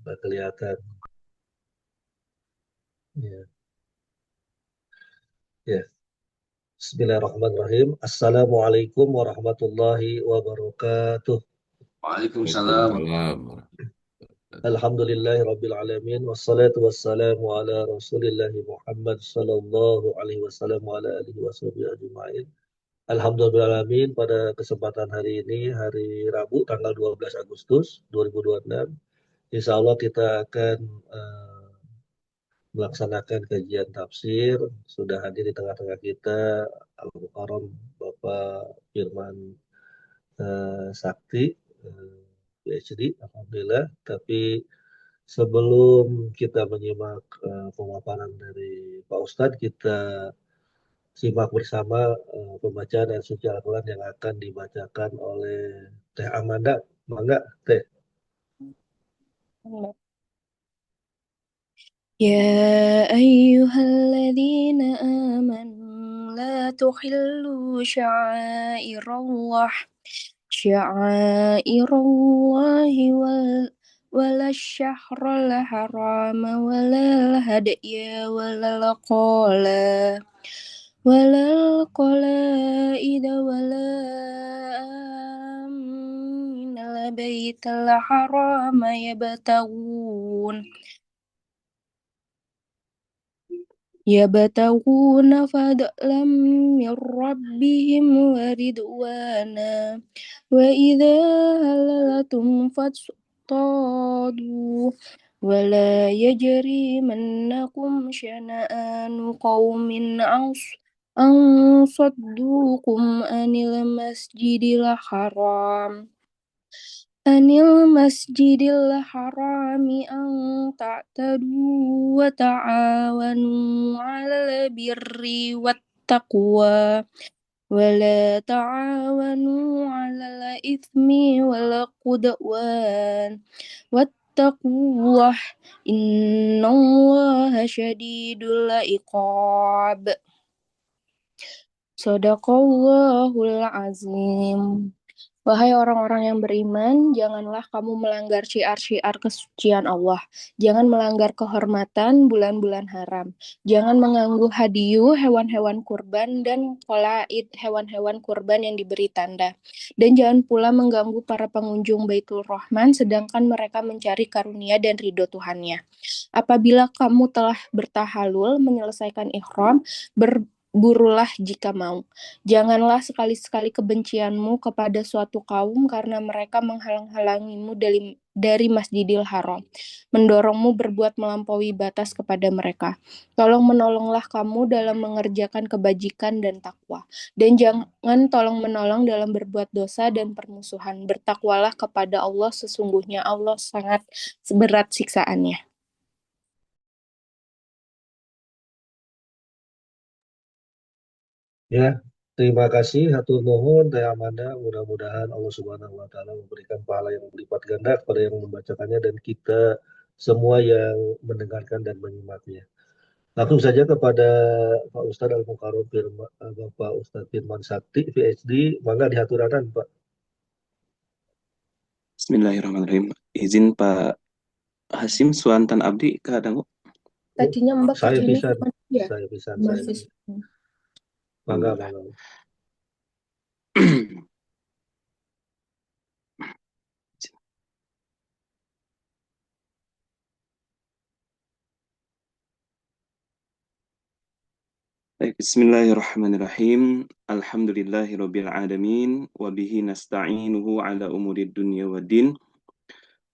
nggak kelihatan. Ya, ya. Bismillahirrahmanirrahim. Assalamualaikum warahmatullahi wabarakatuh. Waalaikumsalam. Waalaikumsalam. Alhamdulillahi rabbil alamin. Wassalatu wassalamu ala rasulillahi Muhammad sallallahu alaihi wasallam wa ala alihi washabihi ajma'in. Alhamdulillah alamin, pada kesempatan hari ini, hari Rabu tanggal 12 Agustus 2026. Insya Allah kita akan melaksanakan kajian tafsir. Sudah hadir di tengah-tengah kita Al-Mukarram Bapak Firman Sakti, PhD, Alhamdulillah. Tapi sebelum kita menyimak pemaparan dari Pak Ustadz, kita simak bersama pembacaan dan suci Al-Quran yang akan dibacakan oleh Teh Amanda. Mangga, Teh. يا أيها الذين آمنوا لا تحلوا شعائر الله ولا الشهر الحرام ولا الهدي ولا القلائد ولا آمين البيت الحرام يبتغون فضلا من ربهم ورضوانا وإذا هللتم فاصطادوا ولا يجرمنكم شنآن قوم أن صدوكم عن المسجد الحرام أن تعتدوا وتعاونوا على البر والتقوى ولا تعاونوا على الإثم والعدوان واتقوا الله إن الله شديد العقاب. Shadaqallahul azim. Wahai orang-orang yang beriman, janganlah kamu melanggar syiar-syiar kesucian Allah. Jangan melanggar kehormatan bulan-bulan haram. Jangan mengganggu hadiyu hewan-hewan kurban dan qolaid hewan-hewan kurban yang diberi tanda. Dan jangan pula mengganggu para pengunjung Baitul Rahman sedangkan mereka mencari karunia dan ridho Tuhannya. Apabila kamu telah bertahalul, menyelesaikan ihram, berburulah jika mau. Janganlah sekali-sekali kebencianmu kepada suatu kaum karena mereka menghalang-halangimu dari Masjidil Haram, mendorongmu berbuat melampaui batas kepada mereka. Tolong menolonglah kamu dalam mengerjakan kebajikan dan takwa. Dan jangan tolong menolong dalam berbuat dosa dan permusuhan. Bertakwalah kepada Allah, sesungguhnya Allah sangat berat siksaannya. Ya, terima kasih hatur nuhun Teh Amanda. Mudah-mudahan Allah Subhanahu wa taala memberikan pahala yang berlipat ganda kepada yang membacakannya dan kita semua yang mendengarkan dan menyimaknya. Langsung saja kepada Pak Ustadz Al-Mukarram Bapak Ustadz Firman Sakti, PhD. Mangga dihaturakan, Pak. Bismillahirrahmanirrahim. Izin Pak Hasim Suantan Abdi kehadangu. Tadinya Mbak Saya kesini pisan, ya, saya pisan, saya. masih. Mangga, Alhamdulillah. mangga. Bismillahirrahmanirrahim. Alhamdulillahirabbil alamin wa bihi nasta'inuhu ala umurid dunya waddin.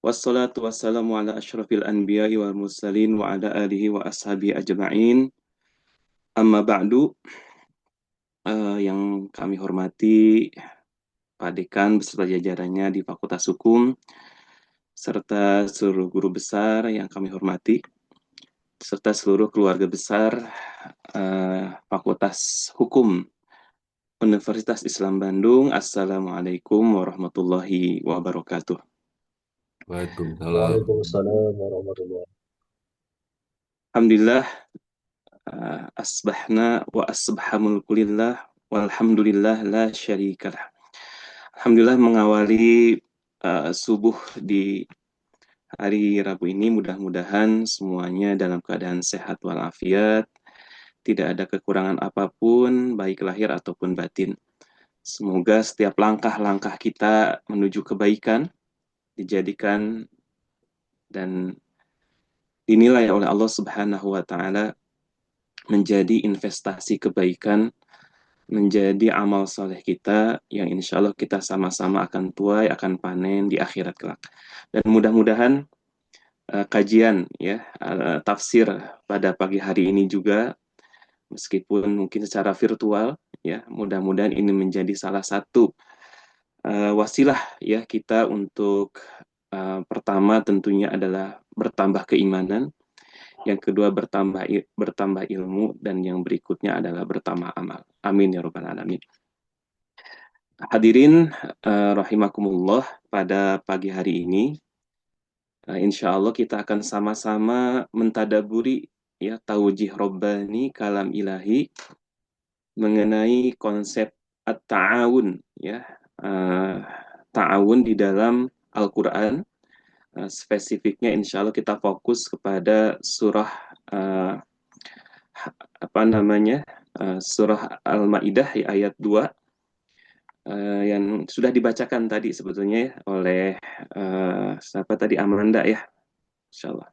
Wassalatu wassalamu ala asyrafil anbiya'i wal mursalin wa ala alihi wa ashabihi ajma'in. Amma ba'du. Yang kami hormati Pak Dekan beserta jajarannya di Fakultas Hukum serta seluruh guru besar yang kami hormati serta seluruh keluarga besar Fakultas Hukum Universitas Islam Bandung. Assalamualaikum warahmatullahi wabarakatuh. Waalaikumsalam. Waalaikumsalam warahmatullahi wabarakatuh. Alhamdulillah, asbahna wa asbahamul kulillah walhamdulillah la syarikalah. Alhamdulillah mengawali subuh di hari Rabu ini mudah-mudahan semuanya dalam keadaan sehat walafiat, tidak ada kekurangan apapun, baik lahir ataupun batin. Semoga setiap langkah-langkah kita menuju kebaikan dijadikan dan dinilai oleh Allah Subhanahu wa Ta'ala menjadi investasi kebaikan, menjadi amal soleh kita yang insya Allah kita sama-sama akan tuai, akan panen di akhirat kelak. Dan mudah-mudahan kajian ya tafsir pada pagi hari ini juga, meskipun mungkin secara virtual ya, mudah-mudahan ini menjadi salah satu wasilah ya kita untuk pertama tentunya adalah bertambah keimanan, yang kedua bertambah ilmu, dan yang berikutnya adalah bertambah amal. Amin ya rabbal alamin. Hadirin rahimakumullah, pada pagi hari ini insya Allah kita akan sama-sama mentadaburi ya taujih Rabbani kalam ilahi mengenai konsep at-ta'awun ya, ta'awun di dalam Al-Quran. Spesifiknya insya Allah kita fokus kepada surah surah Al-Maidah ya, ayat 2 yang sudah dibacakan tadi sebetulnya ya, oleh siapa tadi, Amanda ya, insya Allah.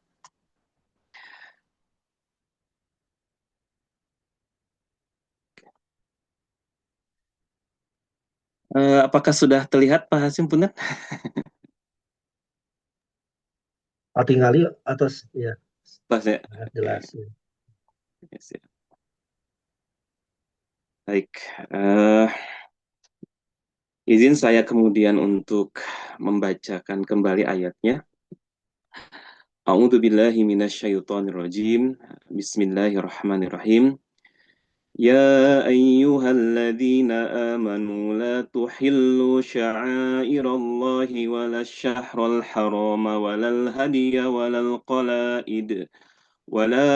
Apakah sudah terlihat Pak Hasim Punten? Tingali atas ya, Pas ya. jelas. Yes, ya. Baik, izin saya kemudian untuk membacakan kembali ayatnya. A'udzu billahi minasyaitonir rajim. Bismillahirrahmanirrahim. Ya ayyuhalladzina amanu la tuhillu sya'airallahi wala syahral harama walal hadiya walal qala'id ولا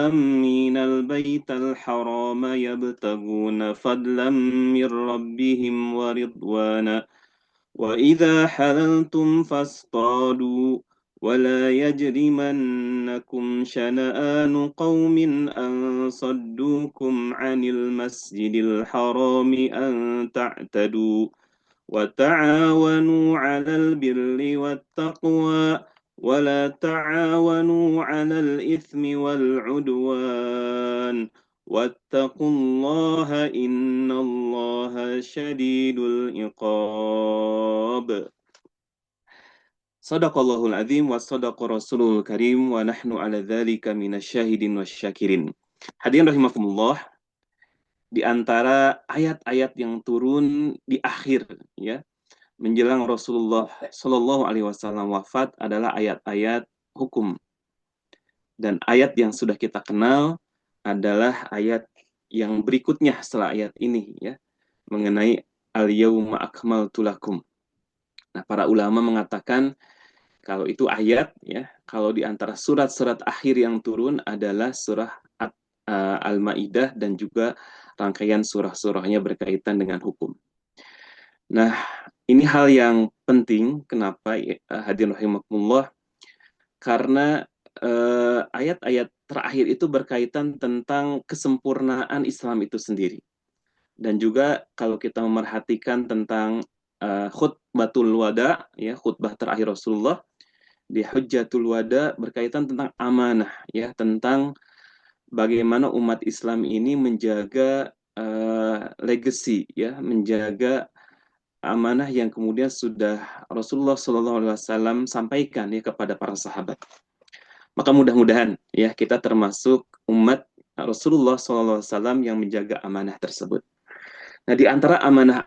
آمين البيت الحرام يبتغون فضلا من ربهم ورضوانا وإذا حللتم فاصطادوا ولا يجرمنكم شنآن قوم أن صدوكم عن المسجد الحرام أن تعتدوا وتعاونوا على البر والتقوى ولا تعاونوا على الإثم والعدوان واتقوا الله إن الله شديد العقاب. Sadaqallahul azim wa sadaqa rasulul karim wa nahnu ala dzalika minasyahidin wasyakirin. Hadirin rahimakumullah, di antara ayat-ayat yang turun di akhir ya menjelang Rasulullah Shallallahu Alaihi Wasallam wafat adalah ayat-ayat hukum, dan ayat yang sudah kita kenal adalah ayat yang berikutnya setelah ayat ini ya, mengenai al-yauma akmaltu lakum. Nah, para ulama mengatakan kalau itu ayat ya, kalau di antara surat-surat akhir yang turun adalah surah Al-Maidah dan juga rangkaian surah-surahnya berkaitan dengan hukum. Nah, ini hal yang penting. Kenapa hadirin rahimakumullah? Karena ayat-ayat terakhir itu berkaitan tentang kesempurnaan Islam itu sendiri. Dan juga kalau kita memerhatikan tentang khutbatul wada ya, khutbah terakhir Rasulullah di Hujjatul Wada berkaitan tentang amanah ya, tentang bagaimana umat Islam ini menjaga legacy ya, menjaga amanah yang kemudian sudah Rasulullah SAW sampaikan ya kepada para sahabat. Maka mudah-mudahan ya kita termasuk umat Rasulullah SAW yang menjaga amanah tersebut. Nah, di antara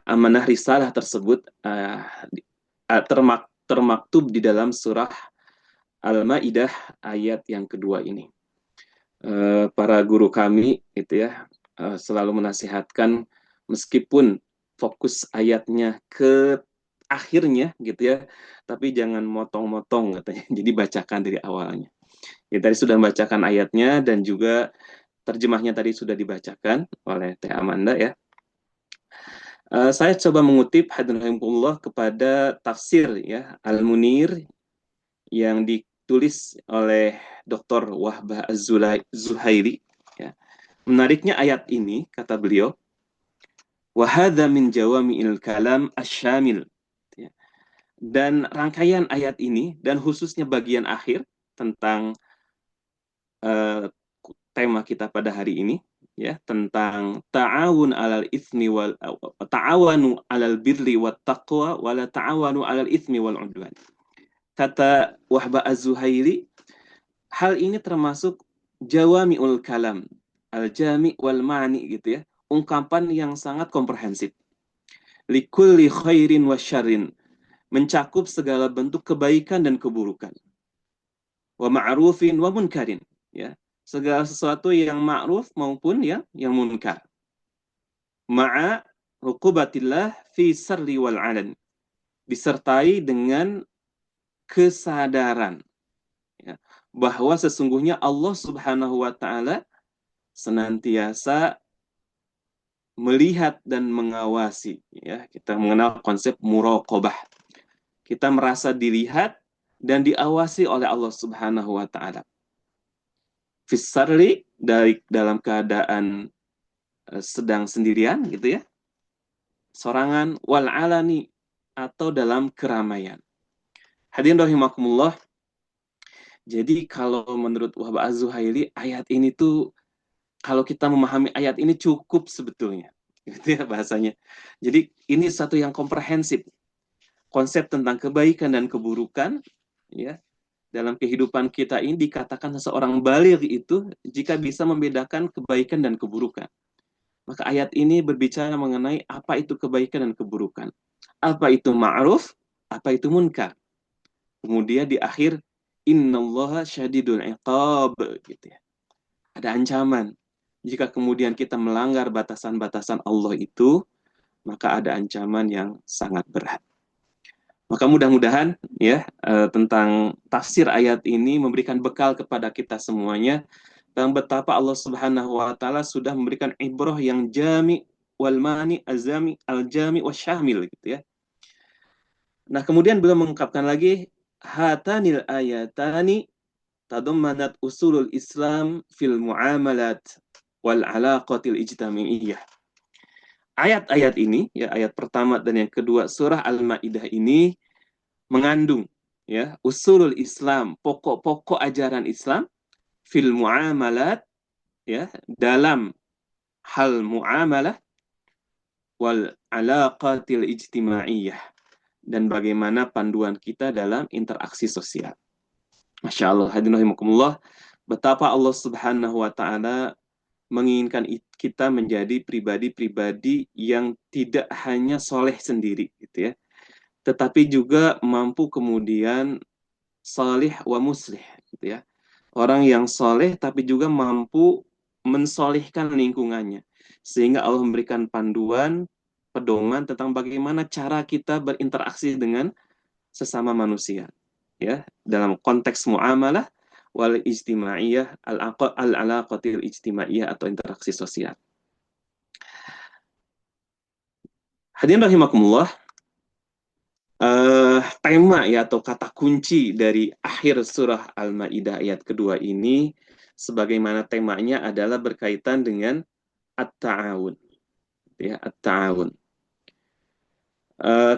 amanah risalah tersebut termaktub di dalam surah Al-Maidah ayat yang kedua ini. Para guru kami itu ya selalu menasihatkan, meskipun fokus ayatnya ke akhirnya gitu ya, tapi jangan motong-motong katanya. Jadi bacakan dari awalnya. Ya, tadi sudah membacakan ayatnya dan juga terjemahnya tadi sudah dibacakan oleh Teh Amanda ya. Saya coba mengutip hadinahimullah kepada tafsir ya Al-Munir yang ditulis oleh Dr. Wahbah Az-Zuhairi. Ya. Menariknya ayat ini, kata beliau, وَهَذَا مِنْ جَوَامِئِ الْكَلَامِ الشَّامِلِ. Ya. Dan rangkaian ayat ini, dan khususnya bagian akhir tentang tema kita pada hari ini, ya, tentang ta'awun alal itsmi wal ta'awanu alal birri wat taqwa wala ta'awanu alal itsmi wal udwan. Kata Wahbah Az-Zuhairi, hal ini termasuk jawami'ul kalam, al-jami' wal ma'ni gitu ya, ungkapan yang sangat komprehensif. Likulli khairin wa syarrin, mencakup segala bentuk kebaikan dan keburukan. Wa ma'rufin wa munkarin, ya, segala sesuatu yang ma'ruf maupun yang munkar. Ma'a ruqubatillah fi sirri wal alan, disertai dengan kesadaran, ya, bahwa sesungguhnya Allah Subhanahu wa taala senantiasa melihat dan mengawasi, ya. Kita mengenal konsep muraqabah. Kita merasa dilihat dan diawasi oleh Allah Subhanahu wa taala. Fisarli, dari dalam keadaan sedang sendirian gitu ya, sorangan, wal alani, atau dalam keramaian. Hadirin rahimakumullah. Jadi kalau menurut Wahbah Az-Zuhairi, ayat ini tuh, kalau kita memahami ayat ini cukup sebetulnya, gitu ya bahasanya. Jadi ini satu yang komprehensif, konsep tentang kebaikan dan keburukan, ya. Dalam kehidupan kita ini dikatakan seseorang baligh itu jika bisa membedakan kebaikan dan keburukan. Maka ayat ini berbicara mengenai apa itu kebaikan dan keburukan. Apa itu ma'ruf, apa itu munkar. Kemudian di akhir, innallaha syadidul iqab, gitu ya. Ada ancaman. Jika kemudian kita melanggar batasan-batasan Allah itu, maka ada ancaman yang sangat berat. Maka mudah-mudahan ya tentang tafsir ayat ini memberikan bekal kepada kita semuanya tentang betapa Allah Subhanahu wa taala sudah memberikan ibrah yang jami wal mani azami al jami wasyamil gitu ya. Nah, kemudian beliau mengungkapkan lagi hatanil ayatani tadammanat usulul Islam fil muamalat wal alaqatil ijtamaiyah. Ayat-ayat ini, ya, ayat pertama dan yang kedua surah Al-Maidah ini mengandung, ya, usulul Islam, pokok-pokok ajaran Islam fil muamalat, ya, dalam hal muamalah wal alaqatil ijtimaiyah, dan bagaimana panduan kita dalam interaksi sosial. Masya Allah, hadirin rahimakumullah, betapa Allah Subhanahu wa taala menginginkan kita menjadi pribadi-pribadi yang tidak hanya soleh sendiri, gitu ya, tetapi juga mampu kemudian salih wa muslih, gitu ya. Orang yang soleh tapi juga mampu mensolihkan lingkungannya, sehingga Allah memberikan panduan, pedoman tentang bagaimana cara kita berinteraksi dengan sesama manusia, ya, dalam konteks muamalah wal ijtimaiyah, al-alaqatil ijtimaiyah, atau interaksi sosial. Hadirin rahimakumullah, tema, ya, atau kata kunci dari akhir surah Al-Maidah ayat kedua ini, sebagaimana temanya adalah berkaitan dengan at-ta'awun, ya, at-ta'awun.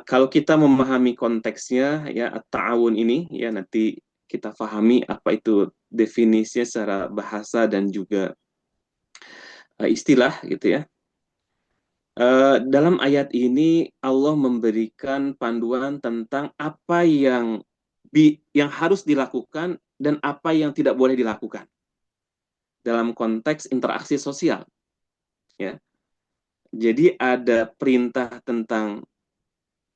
Kalau kita memahami konteksnya, ya, at-ta'awun ini, ya, nanti kita pahami apa itu definisinya secara bahasa dan juga istilah, gitu ya. Dalam ayat ini Allah memberikan panduan tentang apa yang harus dilakukan dan apa yang tidak boleh dilakukan dalam konteks interaksi sosial, ya. Jadi ada perintah tentang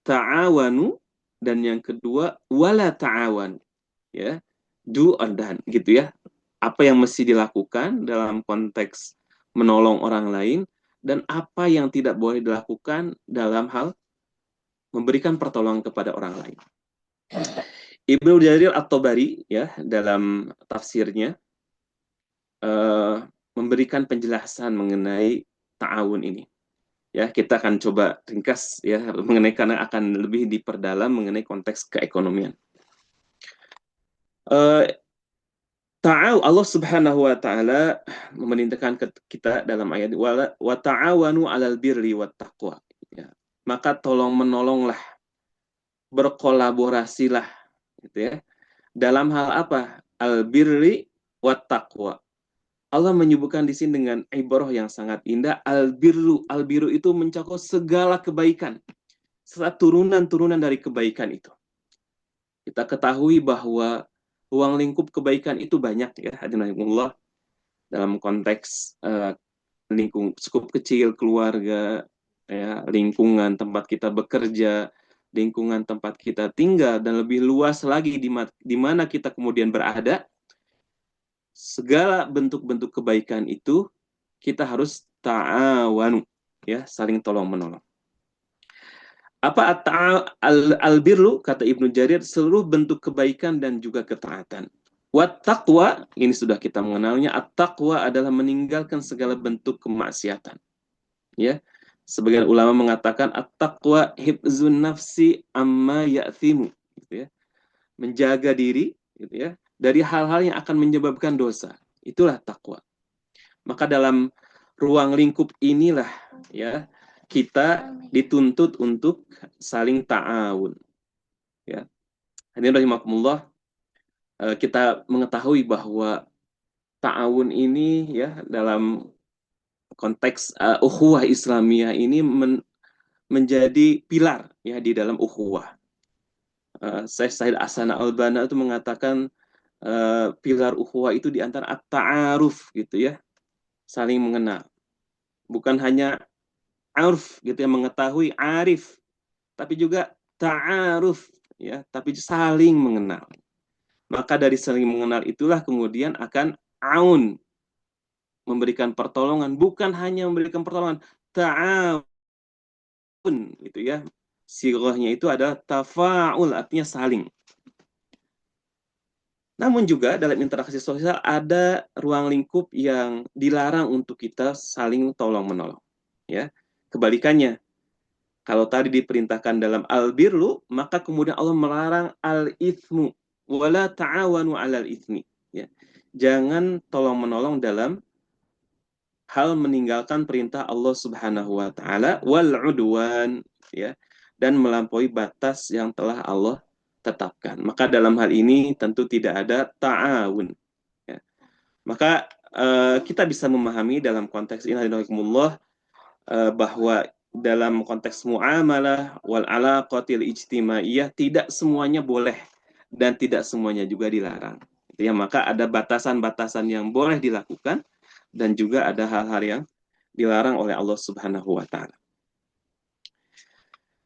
ta'awanu, dan yang kedua wala ta'awan, ya, do or done, gitu ya. Apa yang mesti dilakukan dalam konteks menolong orang lain dan apa yang tidak boleh dilakukan dalam hal memberikan pertolongan kepada orang lain. Ibnu Jarir At-Tabari, ya, dalam tafsirnya memberikan penjelasan mengenai ta'awun ini. Ya, kita akan coba ringkas, ya, mengenai, karena akan lebih diperdalam mengenai konteks keekonomian. Eh, Allah Subhanahu wa taala memerintahkan kita dalam ayat wa ta'awanu 'alal birri wat taqwa. Ya. Maka tolong menolonglah, berkolaborasilah gitu ya. Dalam hal apa? Al birri wat taqwa. Allah menyebutkan di sini dengan ibarah yang sangat indah, al birru. Al birru itu mencakup segala kebaikan. Turunan-turunan dari kebaikan itu. Kita ketahui bahwa ruang lingkup kebaikan itu banyak ya, hadirinullah, dalam konteks lingkung cukup kecil, keluarga, ya, lingkungan tempat kita bekerja, lingkungan tempat kita tinggal, dan lebih luas lagi di mana kita kemudian berada. Segala bentuk-bentuk kebaikan itu kita harus ta'awanu, ya, saling tolong menolong. Apa al-birru, kata Ibnu Jarir, seluruh bentuk kebaikan dan juga ketaatan. Wat taqwa, ini sudah kita mengenalnya. At-taqwa adalah meninggalkan segala bentuk kemaksiatan. Ya. Sebagian ulama mengatakan at-taqwa hifzun nafsi amma ya'thimu, gitu ya. Menjaga diri, gitu ya, dari hal-hal yang akan menyebabkan dosa. Itulah takwa. Maka dalam ruang lingkup inilah ya kita dituntut untuk saling ta'awun. Ya. Hadirin rahimakumullah, kita mengetahui bahwa ta'awun ini ya dalam konteks ukhuwah Islamiyah ini menjadi pilar ya di dalam ukhuwah. Syekh Said Ahsan Al-Banna itu mengatakan pilar ukhuwah itu di antara at-ta'aruf gitu ya, saling mengenal. Bukan hanya arif gitu yang mengetahui, arif, tapi juga ta'aruf ya, tapi saling mengenal. Maka dari saling mengenal itulah kemudian akan aun, memberikan pertolongan, bukan hanya memberikan pertolongan, ta'awun gitu ya. Sirahnya itu adalah tafa'ul, artinya saling. Namun juga dalam interaksi sosial ada ruang lingkup yang dilarang untuk kita saling tolong-menolong. Ya, kebalikannya. Kalau tadi diperintahkan dalam al-birru, maka kemudian Allah melarang al-ithmu. Wala ta'awanu 'alal ithmi. Ya. Jangan tolong-menolong dalam hal meninggalkan perintah Allah Subhanahu wa taala wal 'udwan, ya, dan melampaui batas yang telah Allah tetapkan. Maka dalam hal ini tentu tidak ada ta'awun. Ya. Maka kita bisa memahami dalam konteks ini bahwa dalam konteks muamalah wal alaqatil ijtimaiyah tidak semuanya boleh dan tidak semuanya juga dilarang. Ya, maka ada batasan-batasan yang boleh dilakukan dan juga ada hal-hal yang dilarang oleh Allah Subhanahu wa taala.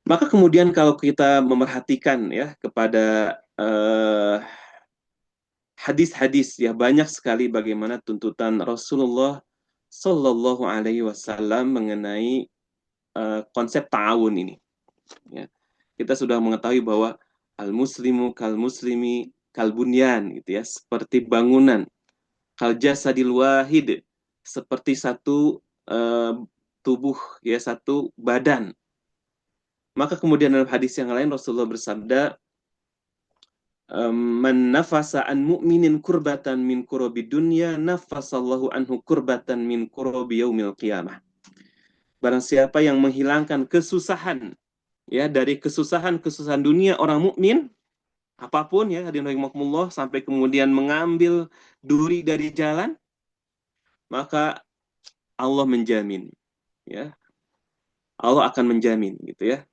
Maka kemudian kalau kita memerhatikan ya kepada hadis-hadis ya, banyak sekali bagaimana tuntutan Rasulullah Shallallahu Alaihi Wasallam mengenai konsep ta'awun ini. Ya. Kita sudah mengetahui bahwa al-muslimu kal-muslimi kal-bunyan, gitu ya, seperti bangunan, kal-jasadil wahid, seperti satu tubuh, ya, satu badan. Maka kemudian dalam hadis yang lain Rasulullah bersabda, man nafasa an mu'minin kurbatan min kurobi dunya nafasallahu anhu kurbatan min kurobi yaumil qiyamah. Barang siapa yang menghilangkan kesusahan ya dari kesusahan dunia orang mukmin, apapun ya, hadirin rahimakumullah, sampai kemudian mengambil duri dari jalan, maka Allah menjamin ya. Allah akan menjamin gitu ya.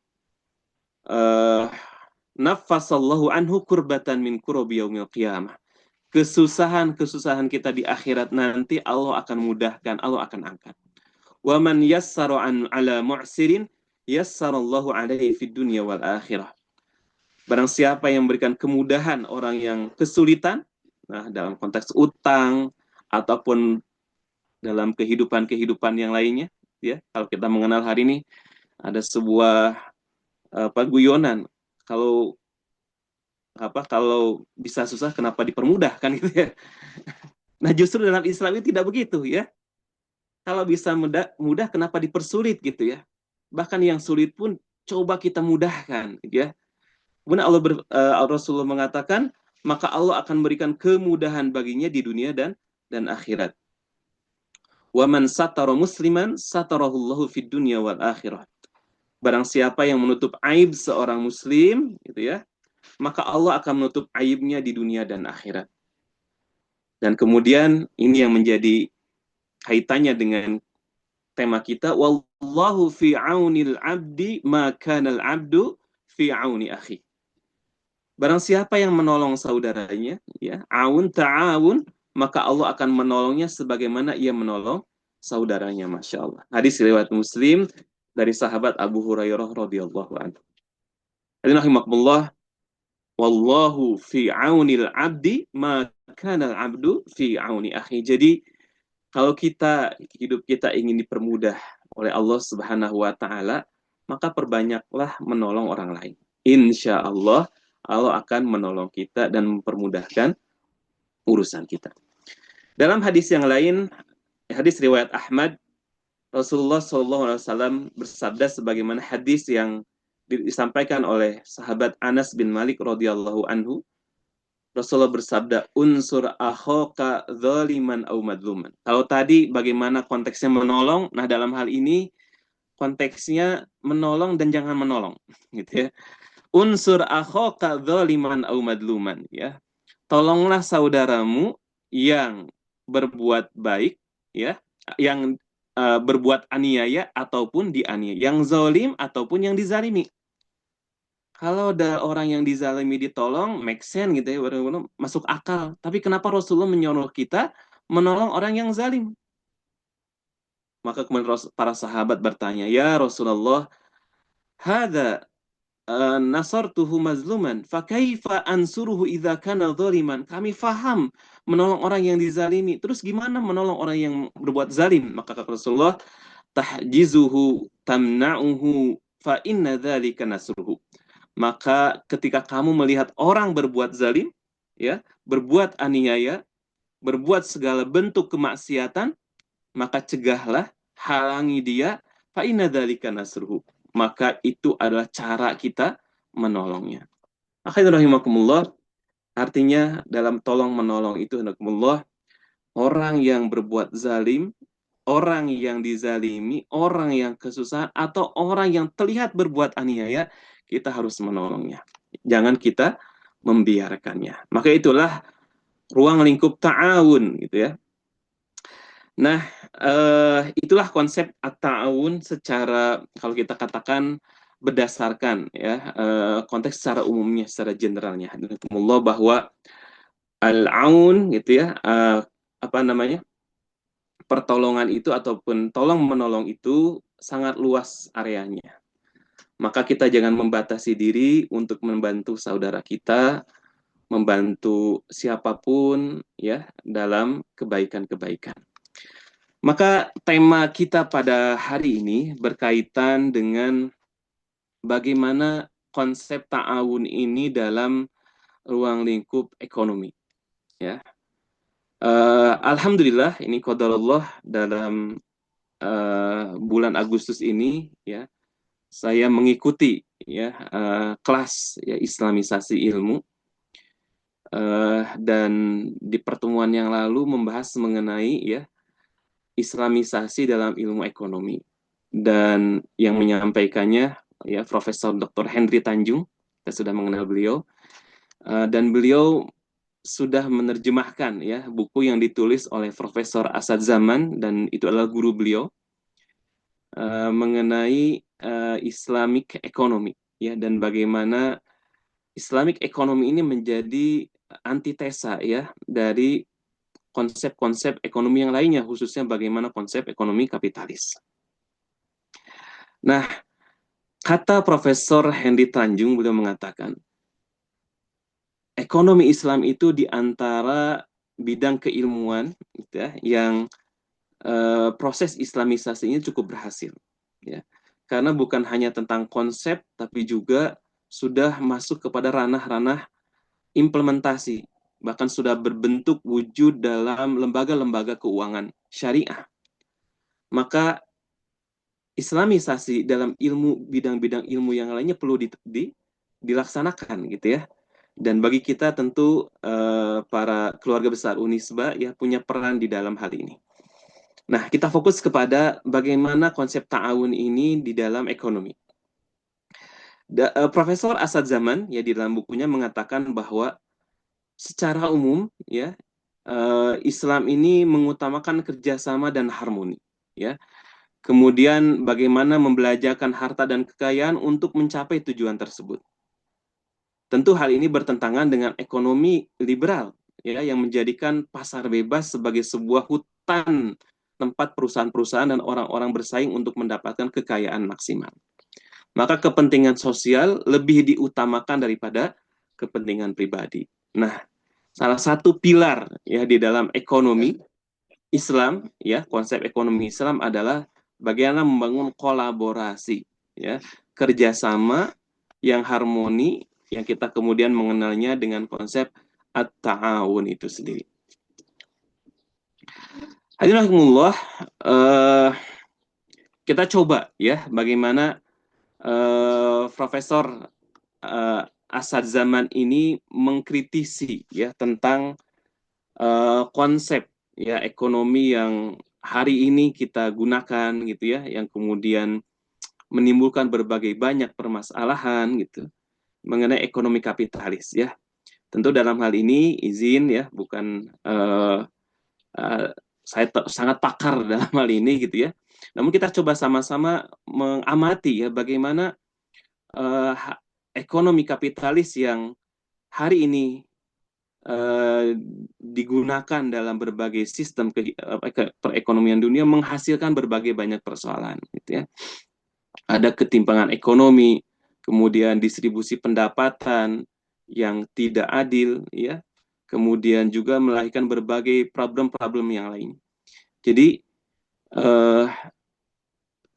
Nafasallahu anhu kurbatan min kurobi yaumil qiyamah. Kesusahan kita di akhirat nanti Allah akan mudahkan, Allah akan angkat. Wa man yassara an ala mu'sirin yassarallahu alaihi fid dunya wal akhirah. Barang siapa yang memberikan kemudahan orang yang kesulitan, nah dalam konteks utang ataupun dalam kehidupan yang lainnya, ya. Kalau kita mengenal hari ini ada sebuah guyonan, kalau bisa susah kenapa dipermudah, kan gitu ya. Nah, justru dalam Islam itu tidak begitu ya. Kalau bisa mudah kenapa dipersulit gitu ya. Bahkan yang sulit pun coba kita mudahkan gitu ya. Kemudian Rasulullah mengatakan, maka Allah akan berikan kemudahan baginya di dunia dan akhirat. Wa man satara musliman satarahullahu fid dunya wal akhirah. Barang siapa yang menutup aib seorang muslim, gitu ya, maka Allah akan menutup aibnya di dunia dan akhirat. Dan kemudian ini yang menjadi kaitannya dengan tema kita, wallahu fi aunil abdi ma kanal abdu fi auni akhi. Barang siapa yang menolong saudaranya, ya, aun ta'awun, maka Allah akan menolongnya sebagaimana ia menolong saudaranya, Masya Allah. Hadis riwayat Muslim dari sahabat Abu Hurairah radhiyallahu anhu. Hadirin rahimakumullah, wallahu fi aunil abdi ma kana al-abdu fi auni akhi. Jadi kalau hidup kita ingin dipermudah oleh Allah Subhanahu wa taala, maka perbanyaklah menolong orang lain. Insya Allah Allah akan menolong kita dan mempermudahkan urusan kita. Dalam hadis yang lain, hadis riwayat Ahmad, Rasulullah SAW bersabda sebagaimana hadis yang disampaikan oleh sahabat Anas bin Malik radhiyallahu anhu. Rasulullah bersabda, unsur akhaka dzaliman au madluman. Kalau tadi bagaimana konteksnya menolong, nah dalam hal ini konteksnya menolong dan jangan menolong, gitu ya. Unsur akhaka dzaliman au madluman, ya. Tolonglah saudaramu yang berbuat baik, ya, yang berbuat aniaya ataupun dianiaya, yang zalim ataupun yang dizalimi. Kalau ada orang yang dizalimi ditolong, make sense gitu ya, masuk akal. Tapi kenapa Rasulullah menyuruh kita menolong orang yang zalim? Maka kemudian para sahabat bertanya, ya Rasulullah, hadza nasartuhu mazluman, fa kaifa ansuruhu idza kana zaliman? Kami faham menolong orang yang dizalimi. Terus gimana menolong orang yang berbuat zalim? Maka kata Rasulullah, tahjizuhu tamna'uhu fa inna dzalika nasruhu. Maka ketika kamu melihat orang berbuat zalim, ya, berbuat aniaya, berbuat segala bentuk kemaksiatan, maka cegahlah, halangi dia, fa inna dzalika nasruhu. Maka itu adalah cara kita menolongnya. Akhirnya rahimakumullah, artinya dalam tolong menolong itu rahimakumullah, orang yang berbuat zalim, orang yang dizalimi, orang yang kesusahan, atau orang yang terlihat berbuat aniaya, kita harus menolongnya. Jangan kita membiarkannya. Maka itulah ruang lingkup ta'awun, gitu ya. Nah, itulah konsep at-ta'awun secara, kalau kita katakan berdasarkan ya konteks secara umumnya, secara generalnya. Alhamdulillah bahwa al-aun, gitu ya, pertolongan itu ataupun tolong menolong itu sangat luas areanya. Maka kita jangan membatasi diri untuk membantu saudara kita, membantu siapapun ya dalam kebaikan-kebaikan. Maka tema kita pada hari ini berkaitan dengan bagaimana konsep ta'awun ini dalam ruang lingkup ekonomi. Ya. Alhamdulillah ini qadarullah dalam bulan Agustus ini ya saya mengikuti ya kelas ya Islamisasi ilmu dan di pertemuan yang lalu membahas mengenai ya Islamisasi dalam ilmu ekonomi, dan yang menyampaikannya ya Profesor Dr. Henry Tanjung, kita sudah mengenal beliau, dan beliau sudah menerjemahkan ya buku yang ditulis oleh Profesor Asad Zaman, dan itu adalah guru beliau, mengenai Islamic economy ya, dan bagaimana Islamic economy ini menjadi antitesa ya dari konsep-konsep ekonomi yang lainnya, khususnya bagaimana konsep ekonomi kapitalis. Nah, kata Profesor Henry Tanjung, beliau mengatakan ekonomi Islam itu di antara bidang keilmuan gitu ya, yang proses Islamisasinya cukup berhasil ya. Karena bukan hanya tentang konsep, tapi juga sudah masuk kepada ranah-ranah implementasi, bahkan sudah berbentuk wujud dalam lembaga-lembaga keuangan syariah. Maka Islamisasi dalam ilmu, bidang-bidang ilmu yang lainnya perlu dilaksanakan gitu ya. Dan bagi kita tentu para keluarga besar Unisba ya punya peran di dalam hal ini. Nah, kita fokus kepada bagaimana konsep ta'awun ini di dalam ekonomi. Profesor Asad Zaman ya di dalam bukunya mengatakan bahwa secara umum ya Islam ini mengutamakan kerjasama dan harmoni ya. Kemudian bagaimana membelajarkan harta dan kekayaan untuk mencapai tujuan tersebut. Tentu hal ini bertentangan dengan ekonomi liberal ya yang menjadikan pasar bebas sebagai sebuah hutan tempat perusahaan-perusahaan dan orang-orang bersaing untuk mendapatkan kekayaan maksimal. Maka kepentingan sosial lebih diutamakan daripada kepentingan pribadi. Nah, salah satu pilar ya di dalam ekonomi Islam ya, konsep ekonomi Islam adalah bagaimana membangun kolaborasi ya, kerjasama yang harmoni yang kita kemudian mengenalnya dengan konsep at-ta'awun itu sendiri. Hadirinullah, kita coba ya bagaimana Profesor Asad Zaman ini mengkritisi ya tentang konsep ya ekonomi yang hari ini kita gunakan gitu ya, yang kemudian menimbulkan berbagai banyak permasalahan gitu mengenai ekonomi kapitalis ya. Tentu dalam hal ini izin ya, bukan saya sangat pakar dalam hal ini gitu ya. Namun kita coba sama-sama mengamati ya bagaimana ekonomi kapitalis yang hari ini digunakan dalam berbagai sistem perekonomian dunia menghasilkan berbagai banyak persoalan gitu ya. Ada ketimpangan ekonomi, kemudian distribusi pendapatan yang tidak adil ya, kemudian juga melahirkan berbagai problem-problem yang lain. Jadi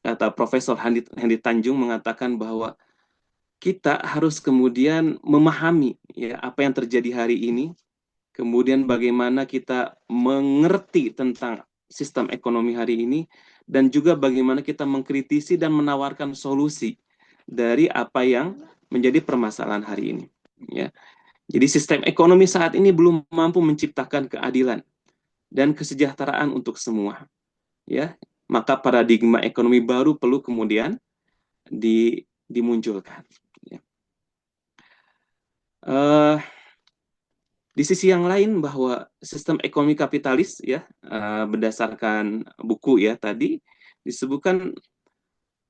kata Profesor Hendy Tanjung mengatakan bahwa kita harus kemudian memahami ya apa yang terjadi hari ini, kemudian bagaimana kita mengerti tentang sistem ekonomi hari ini, dan juga bagaimana kita mengkritisi dan menawarkan solusi dari apa yang menjadi permasalahan hari ini. Ya. Jadi sistem ekonomi saat ini belum mampu menciptakan keadilan dan kesejahteraan untuk semua. Ya, maka paradigma ekonomi baru perlu kemudian dimunculkan. Ya. Di sisi yang lain bahwa sistem ekonomi kapitalis ya berdasarkan buku ya tadi disebutkan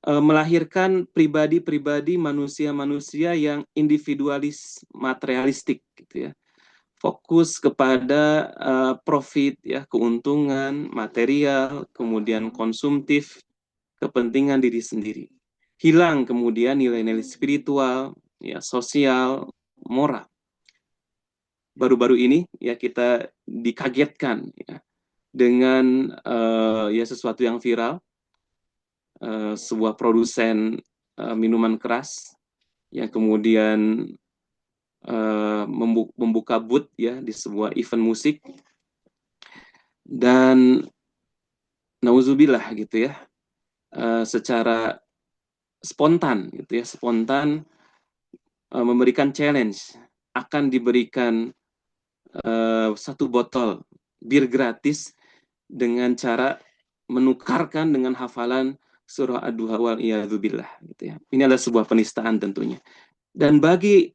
melahirkan pribadi-pribadi manusia-manusia yang individualis materialistik gitu ya. Fokus kepada profit ya, keuntungan material, kemudian konsumtif, kepentingan diri sendiri. Hilang kemudian nilai-nilai spiritual, ya sosial, moral. Baru-baru ini ya kita dikagetkan ya dengan ya sesuatu yang viral, sebuah produsen minuman keras yang kemudian membuka booth ya di sebuah event musik, dan nauzubillah gitu ya secara spontan gitu ya, spontan memberikan challenge akan diberikan satu botol bir gratis dengan cara menukarkan dengan hafalan surah Ad-Duha wal iyadzubillah gitu ya. Ini adalah sebuah penistaan tentunya. Dan bagi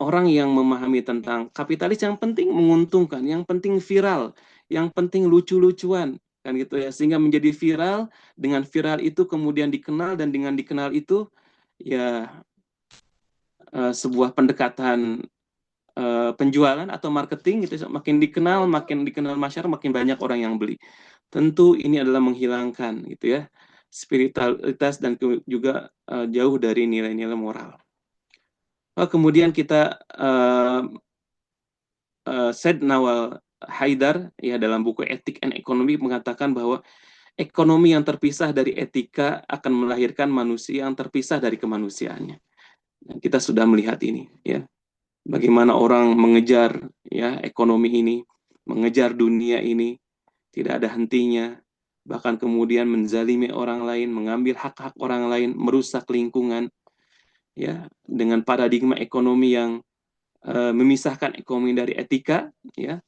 orang yang memahami tentang kapitalis, yang penting menguntungkan, yang penting viral, yang penting lucu-lucuan kan gitu ya, sehingga menjadi viral. Dengan viral itu kemudian dikenal, dan dengan dikenal itu ya sebuah pendekatan penjualan atau marketing gitu, makin dikenal masyarakat, makin banyak orang yang beli. Tentu ini adalah menghilangkan gitu ya spiritualitas dan juga jauh dari nilai-nilai moral. Kemudian kita Said Nawal Haidar ya dalam buku Etik and Ekonomi mengatakan bahwa ekonomi yang terpisah dari etika akan melahirkan manusia yang terpisah dari kemanusiaannya. Dan kita sudah melihat ini ya. Bagaimana orang mengejar ya ekonomi ini, mengejar dunia ini, tidak ada hentinya, bahkan kemudian menzalimi orang lain, mengambil hak-hak orang lain, merusak lingkungan, ya dengan paradigma ekonomi yang memisahkan ekonomi dari etika, ya,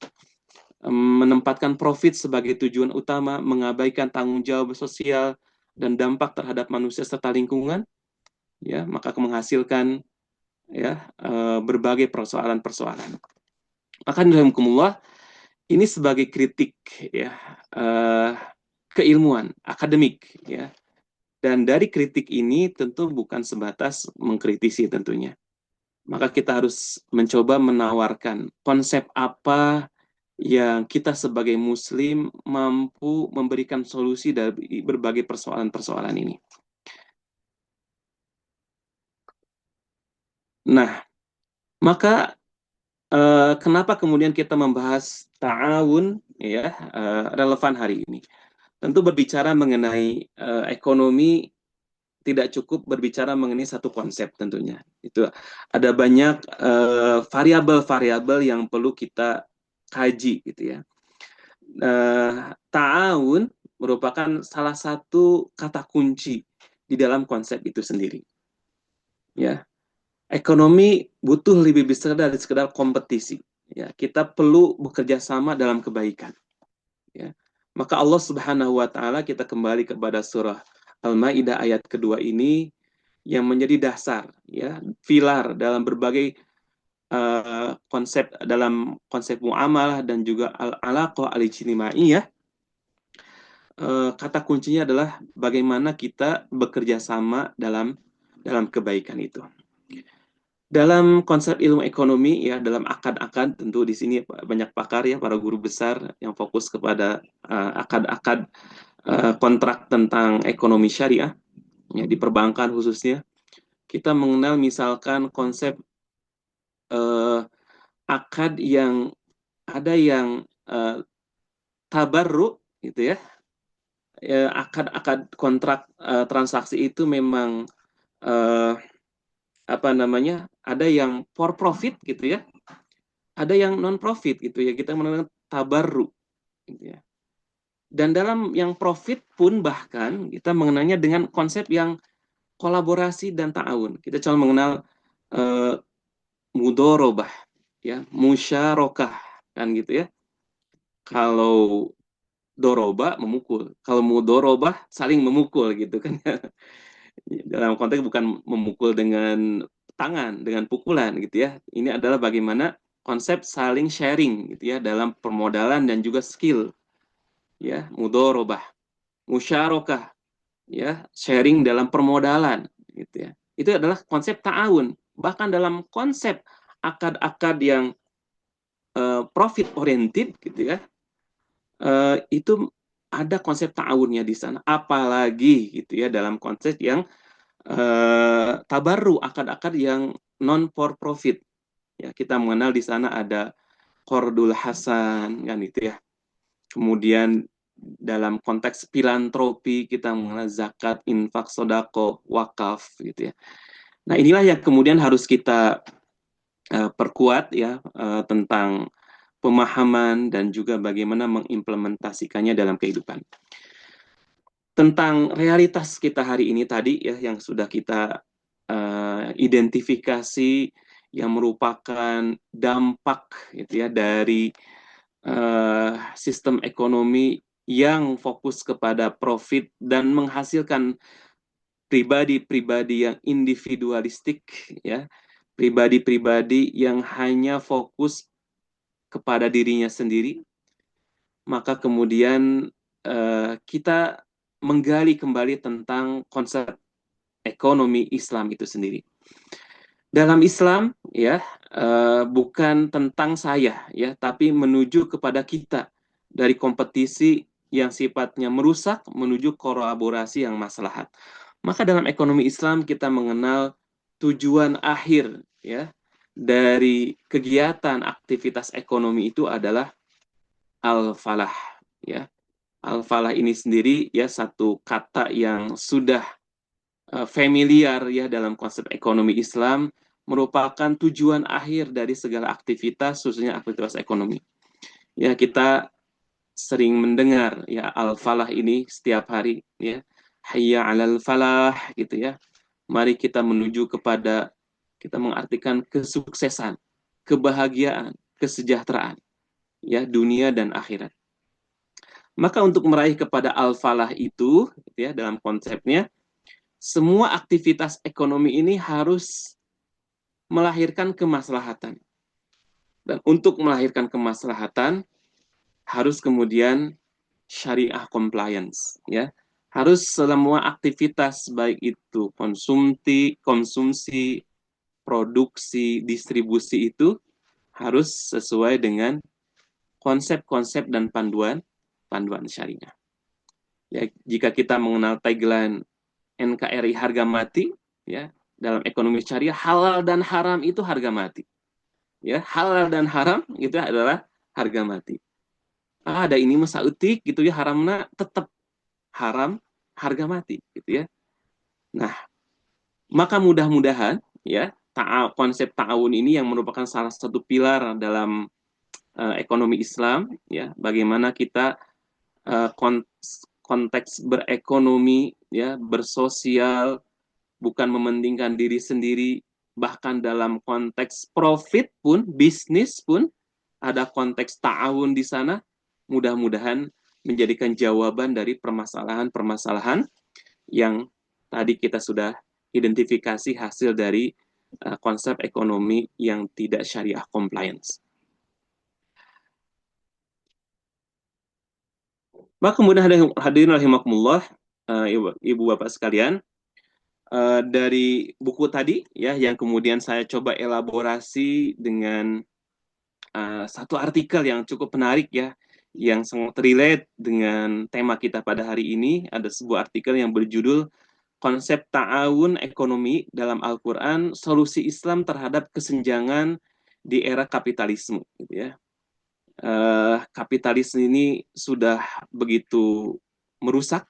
menempatkan profit sebagai tujuan utama, mengabaikan tanggung jawab sosial dan dampak terhadap manusia serta lingkungan, ya, maka menghasilkan, ya, berbagai persoalan-persoalan. Maka alhamdulillah ini sebagai kritik, ya, keilmuan akademik, ya. Dan dari kritik ini tentu bukan sebatas mengkritisi tentunya. Maka kita harus mencoba menawarkan konsep apa yang kita sebagai muslim mampu memberikan solusi dari berbagai persoalan-persoalan ini. Nah, maka kenapa kemudian kita membahas ta'awun, ya, relevan hari ini? Tentu berbicara mengenai ekonomi tidak cukup berbicara mengenai satu konsep tentunya. Itu ada banyak variabel-variabel yang perlu kita kaji gitu ya. Ta'awun merupakan salah satu kata kunci di dalam konsep itu sendiri. Ya. Ekonomi butuh lebih besar dari sekedar kompetisi. Ya, kita perlu bekerja sama dalam kebaikan. Ya. Maka Allah Subhanahu wa taala, kita kembali kepada surah Al-Maidah ayat kedua ini yang menjadi dasar, ya, pilar dalam berbagai konsep, dalam konsep muamalah dan juga al-alaqah al-ijtimaiyah. Kata kuncinya adalah bagaimana kita bekerja sama dalam kebaikan itu. Dalam konsep ilmu ekonomi, ya, dalam akad-akad, tentu di sini banyak pakar, ya, para guru besar yang fokus kepada akad-akad kontrak tentang ekonomi syariah, ya, di perbankan khususnya. Kita mengenal misalkan konsep akad yang ada yang tabarru, gitu ya. Akad-akad kontrak transaksi itu memang apa namanya, ada yang for profit gitu ya, ada yang non profit gitu ya, kita mengenal tabarru gitu ya. Dan dalam yang profit pun bahkan kita mengenalnya dengan konsep yang kolaborasi dan ta'awun. Kita coba mengenal mudorobah, ya, musyarakah, kan gitu ya. Kalau doroba memukul, kalau mudorobah saling memukul gitu kan. Dalam konteks bukan memukul dengan tangan, dengan pukulan gitu ya. Ini adalah bagaimana konsep saling sharing gitu ya dalam permodalan dan juga skill, ya, mudorobah, musyarakah, ya, sharing dalam permodalan gitu ya. Itu adalah konsep ta'awun. Bahkan dalam konsep akad-akad yang profit oriented gitu ya, itu ada konsep ta'awunnya di sana. Apalagi gitu ya dalam konsep yang tabarru, akad-akad yang non for profit. Ya, kita mengenal di sana ada qardul hasan, kan itu ya. Kemudian dalam konteks filantropi kita mengenal zakat, infak, sodako, wakaf gitu ya. Nah, inilah yang kemudian harus kita perkuat, ya, tentang pemahaman dan juga bagaimana mengimplementasikannya dalam kehidupan. Tentang realitas kita hari ini tadi, ya, yang sudah kita identifikasi yang merupakan dampak gitu ya dari sistem ekonomi yang fokus kepada profit dan menghasilkan pribadi-pribadi yang individualistik, ya, pribadi-pribadi yang hanya fokus kepada dirinya sendiri. Maka kemudian kita menggali kembali tentang konsep ekonomi Islam itu sendiri. Dalam Islam, ya, bukan tentang saya, ya, tapi menuju kepada kita dari kompetisi yang sifatnya merusak menuju kolaborasi yang maslahat. Maka dalam ekonomi Islam kita mengenal tujuan akhir, ya, dari kegiatan aktivitas ekonomi itu adalah al-falah, ya. Al-falah ini sendiri, ya, satu kata yang sudah familiar, ya, dalam konsep ekonomi Islam, merupakan tujuan akhir dari segala aktivitas, khususnya aktivitas ekonomi. Ya, kita sering mendengar, ya, al-falah ini setiap hari, ya, hayya 'alal falah gitu ya. Mari kita menuju kepada, kita mengartikan kesuksesan, kebahagiaan, kesejahteraan, ya, dunia dan akhirat. Maka untuk meraih kepada al-falah itu, gitu ya, dalam konsepnya, semua aktivitas ekonomi ini harus melahirkan kemaslahatan. Dan untuk melahirkan kemaslahatan, harus kemudian syariah compliance, ya. Harus semua aktivitas, baik itu konsumsi, produksi, distribusi itu harus sesuai dengan konsep-konsep dan panduan syariah. Ya, jika kita mengenal tagline NKRI harga mati, ya, dalam ekonomi syariah, halal dan haram itu harga mati. Ya, halal dan haram itu adalah harga mati. Ada ini masa utik gitu ya, haramna tetap haram, harga mati gitu ya. Nah, maka mudah-mudahan ya konsep ta'awun ini yang merupakan salah satu pilar dalam ekonomi Islam, ya, bagaimana kita konteks berekonomi, ya, bersosial, bukan mementingkan diri sendiri, bahkan dalam konteks profit pun, bisnis pun, ada konteks ta'awun di sana, mudah-mudahan menjadikan jawaban dari permasalahan-permasalahan yang tadi kita sudah identifikasi hasil dari konsep ekonomi yang tidak syariah compliance. Maka kemudian hadirin rahimakumullah, ibu bapak sekalian, dari buku tadi ya yang kemudian saya coba elaborasi dengan satu artikel yang cukup menarik ya, yang sangat relate dengan tema kita pada hari ini. Ada sebuah artikel yang berjudul Konsep Ta'awun Ekonomi dalam Al-Quran, Solusi Islam Terhadap Kesenjangan di Era Kapitalisme, gitu ya. Kapitalisme ini sudah begitu merusak,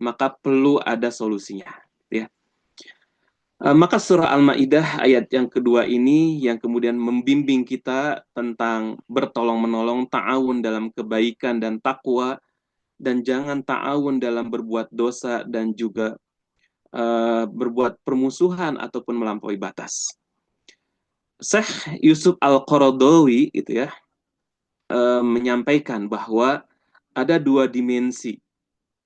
maka perlu ada solusinya, ya. Maka surah Al-Maidah ayat yang kedua ini yang kemudian membimbing kita tentang bertolong-menolong, ta'awun dalam kebaikan dan takwa, dan jangan ta'awun dalam berbuat dosa dan juga berbuat permusuhan ataupun melampaui batas. Syekh Yusuf Al-Qaradawi itu ya menyampaikan bahwa ada dua dimensi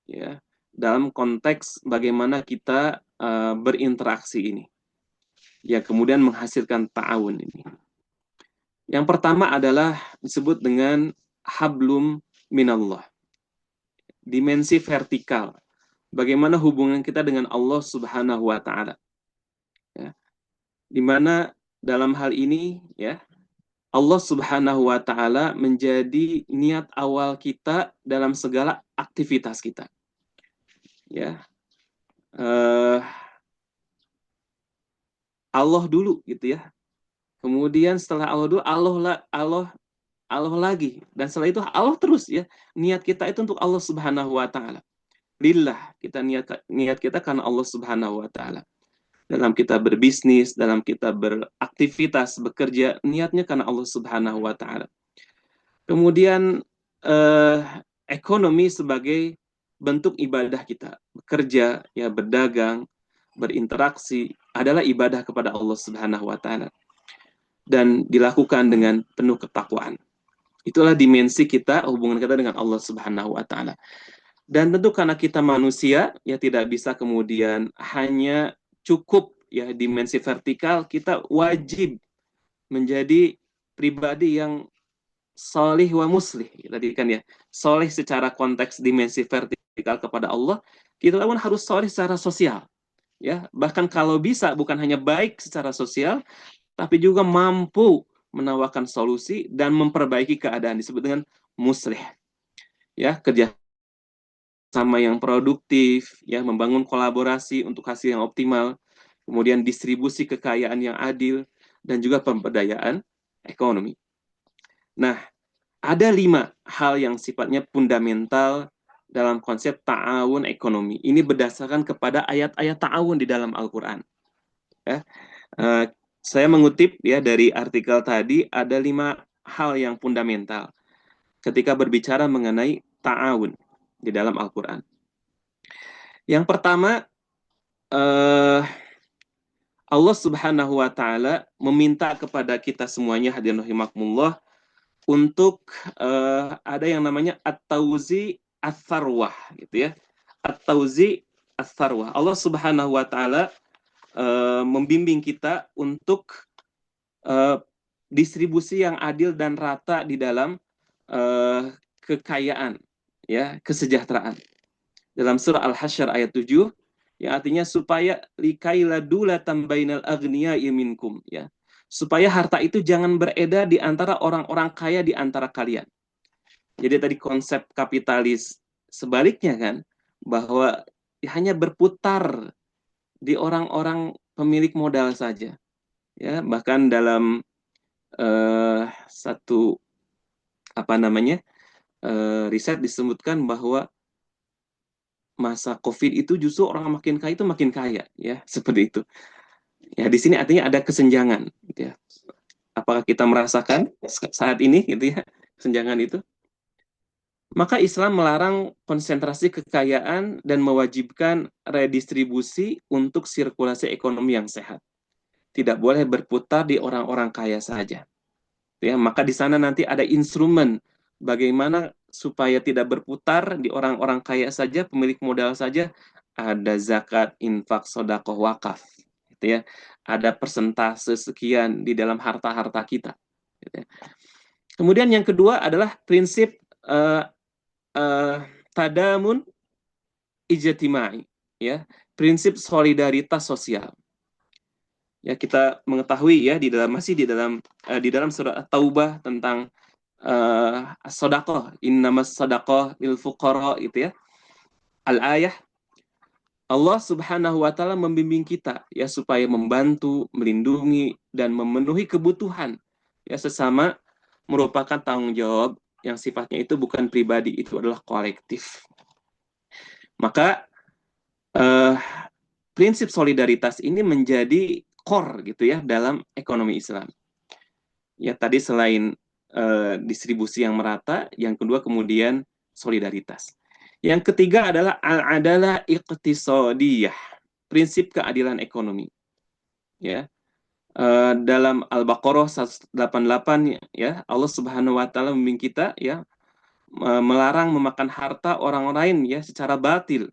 ya dalam konteks bagaimana kita berinteraksi ini yang kemudian menghasilkan ta'awun ini. Yang pertama adalah disebut dengan hablum minallah, dimensi vertikal. Bagaimana hubungan kita dengan Allah Subhanahu wa taala. Ya. Di mana dalam hal ini ya Allah Subhanahu wa taala menjadi niat awal kita dalam segala aktivitas kita. Ya. Allah dulu gitu ya. Kemudian setelah Allah dulu Allah lagi, dan setelah itu Allah terus ya. Niat kita itu untuk Allah Subhanahu wa taala. Lillah, kita niat kita karena Allah Subhanahu wa taala. Dalam kita berbisnis, dalam kita beraktivitas, bekerja, niatnya karena Allah Subhanahu wa taala. Kemudian ekonomi sebagai bentuk ibadah kita. Bekerja, ya, berdagang, berinteraksi adalah ibadah kepada Allah Subhanahu wa taala. Dan dilakukan dengan penuh ketakwaan. Itulah dimensi kita, hubungan kita dengan Allah Subhanahu wa taala. Dan tentu karena kita manusia, ya tidak bisa kemudian hanya cukup ya dimensi vertikal, kita wajib menjadi pribadi yang solih wa muslih. Tadi kan ya, solih secara konteks dimensi vertikal kepada Allah, kita pun harus solih secara sosial. Ya, bahkan kalau bisa bukan hanya baik secara sosial, tapi juga mampu menawarkan solusi dan memperbaiki keadaan, disebut dengan muslih. Ya, kerja sama yang produktif, ya, membangun kolaborasi untuk hasil yang optimal, kemudian distribusi kekayaan yang adil, dan juga pemberdayaan ekonomi. Nah, ada 5 hal yang sifatnya fundamental dalam konsep ta'awun ekonomi. Ini berdasarkan kepada ayat-ayat ta'awun di dalam Al-Quran. Ya. Saya mengutip ya dari artikel tadi, ada 5 hal yang fundamental ketika berbicara mengenai ta'awun di dalam Al-Quran. Yang pertama, Allah Subhanahu wa taala meminta kepada kita semuanya, hadirin rahimakumullah, untuk ada yang namanya at-tauzi ats-tsarwah gitu ya. At-tauzi ats-tsarwah. Allah Subhanahu wa taala membimbing kita untuk distribusi yang adil dan rata di dalam kekayaan, ya, kesejahteraan. Dalam surah Al-Hasyr ayat 7, yang artinya supaya likaila dulatan bainal aghniya'i minkum, ya. Supaya harta itu jangan beredar di antara orang-orang kaya di antara kalian. Jadi tadi konsep kapitalis sebaliknya kan, bahwa hanya berputar di orang-orang pemilik modal saja. Ya, bahkan dalam satu riset disebutkan bahwa masa COVID itu justru orang makin kaya itu makin kaya, ya, seperti itu. Ya, di sini artinya ada kesenjangan, gitu ya. Apakah kita merasakan saat ini, gitu ya, kesenjangan itu? Maka Islam melarang konsentrasi kekayaan dan mewajibkan redistribusi untuk sirkulasi ekonomi yang sehat. Tidak boleh berputar di orang-orang kaya saja. Ya, maka di sana nanti ada instrumen bagaimana supaya tidak berputar di orang-orang kaya saja, pemilik modal saja. Ada zakat, infak, sedekah, wakaf, gitu ya. Ada persentase sekian di dalam harta-harta kita. Gitu ya. Kemudian yang kedua adalah prinsip tadamun ijtimai, ya, prinsip solidaritas sosial. Ya, kita mengetahui ya di dalam surah At-Taubah tentang sedekah, innamas sedekah lil fuqara, itu ya. Al-ayah, Allah Subhanahu wa taala membimbing kita ya supaya membantu, melindungi dan memenuhi kebutuhan ya sesama, merupakan tanggung jawab yang sifatnya itu bukan pribadi, itu adalah kolektif. Maka prinsip solidaritas ini menjadi core gitu ya dalam ekonomi Islam. Ya, tadi selain distribusi yang merata, yang kedua kemudian solidaritas. Yang ketiga adalah al-adalah iqtisadiyah, prinsip keadilan ekonomi. Ya. Dalam Al-Baqarah 188 ya, Allah Subhanahu wa taala membimbing kita ya melarang memakan harta orang lain ya secara batil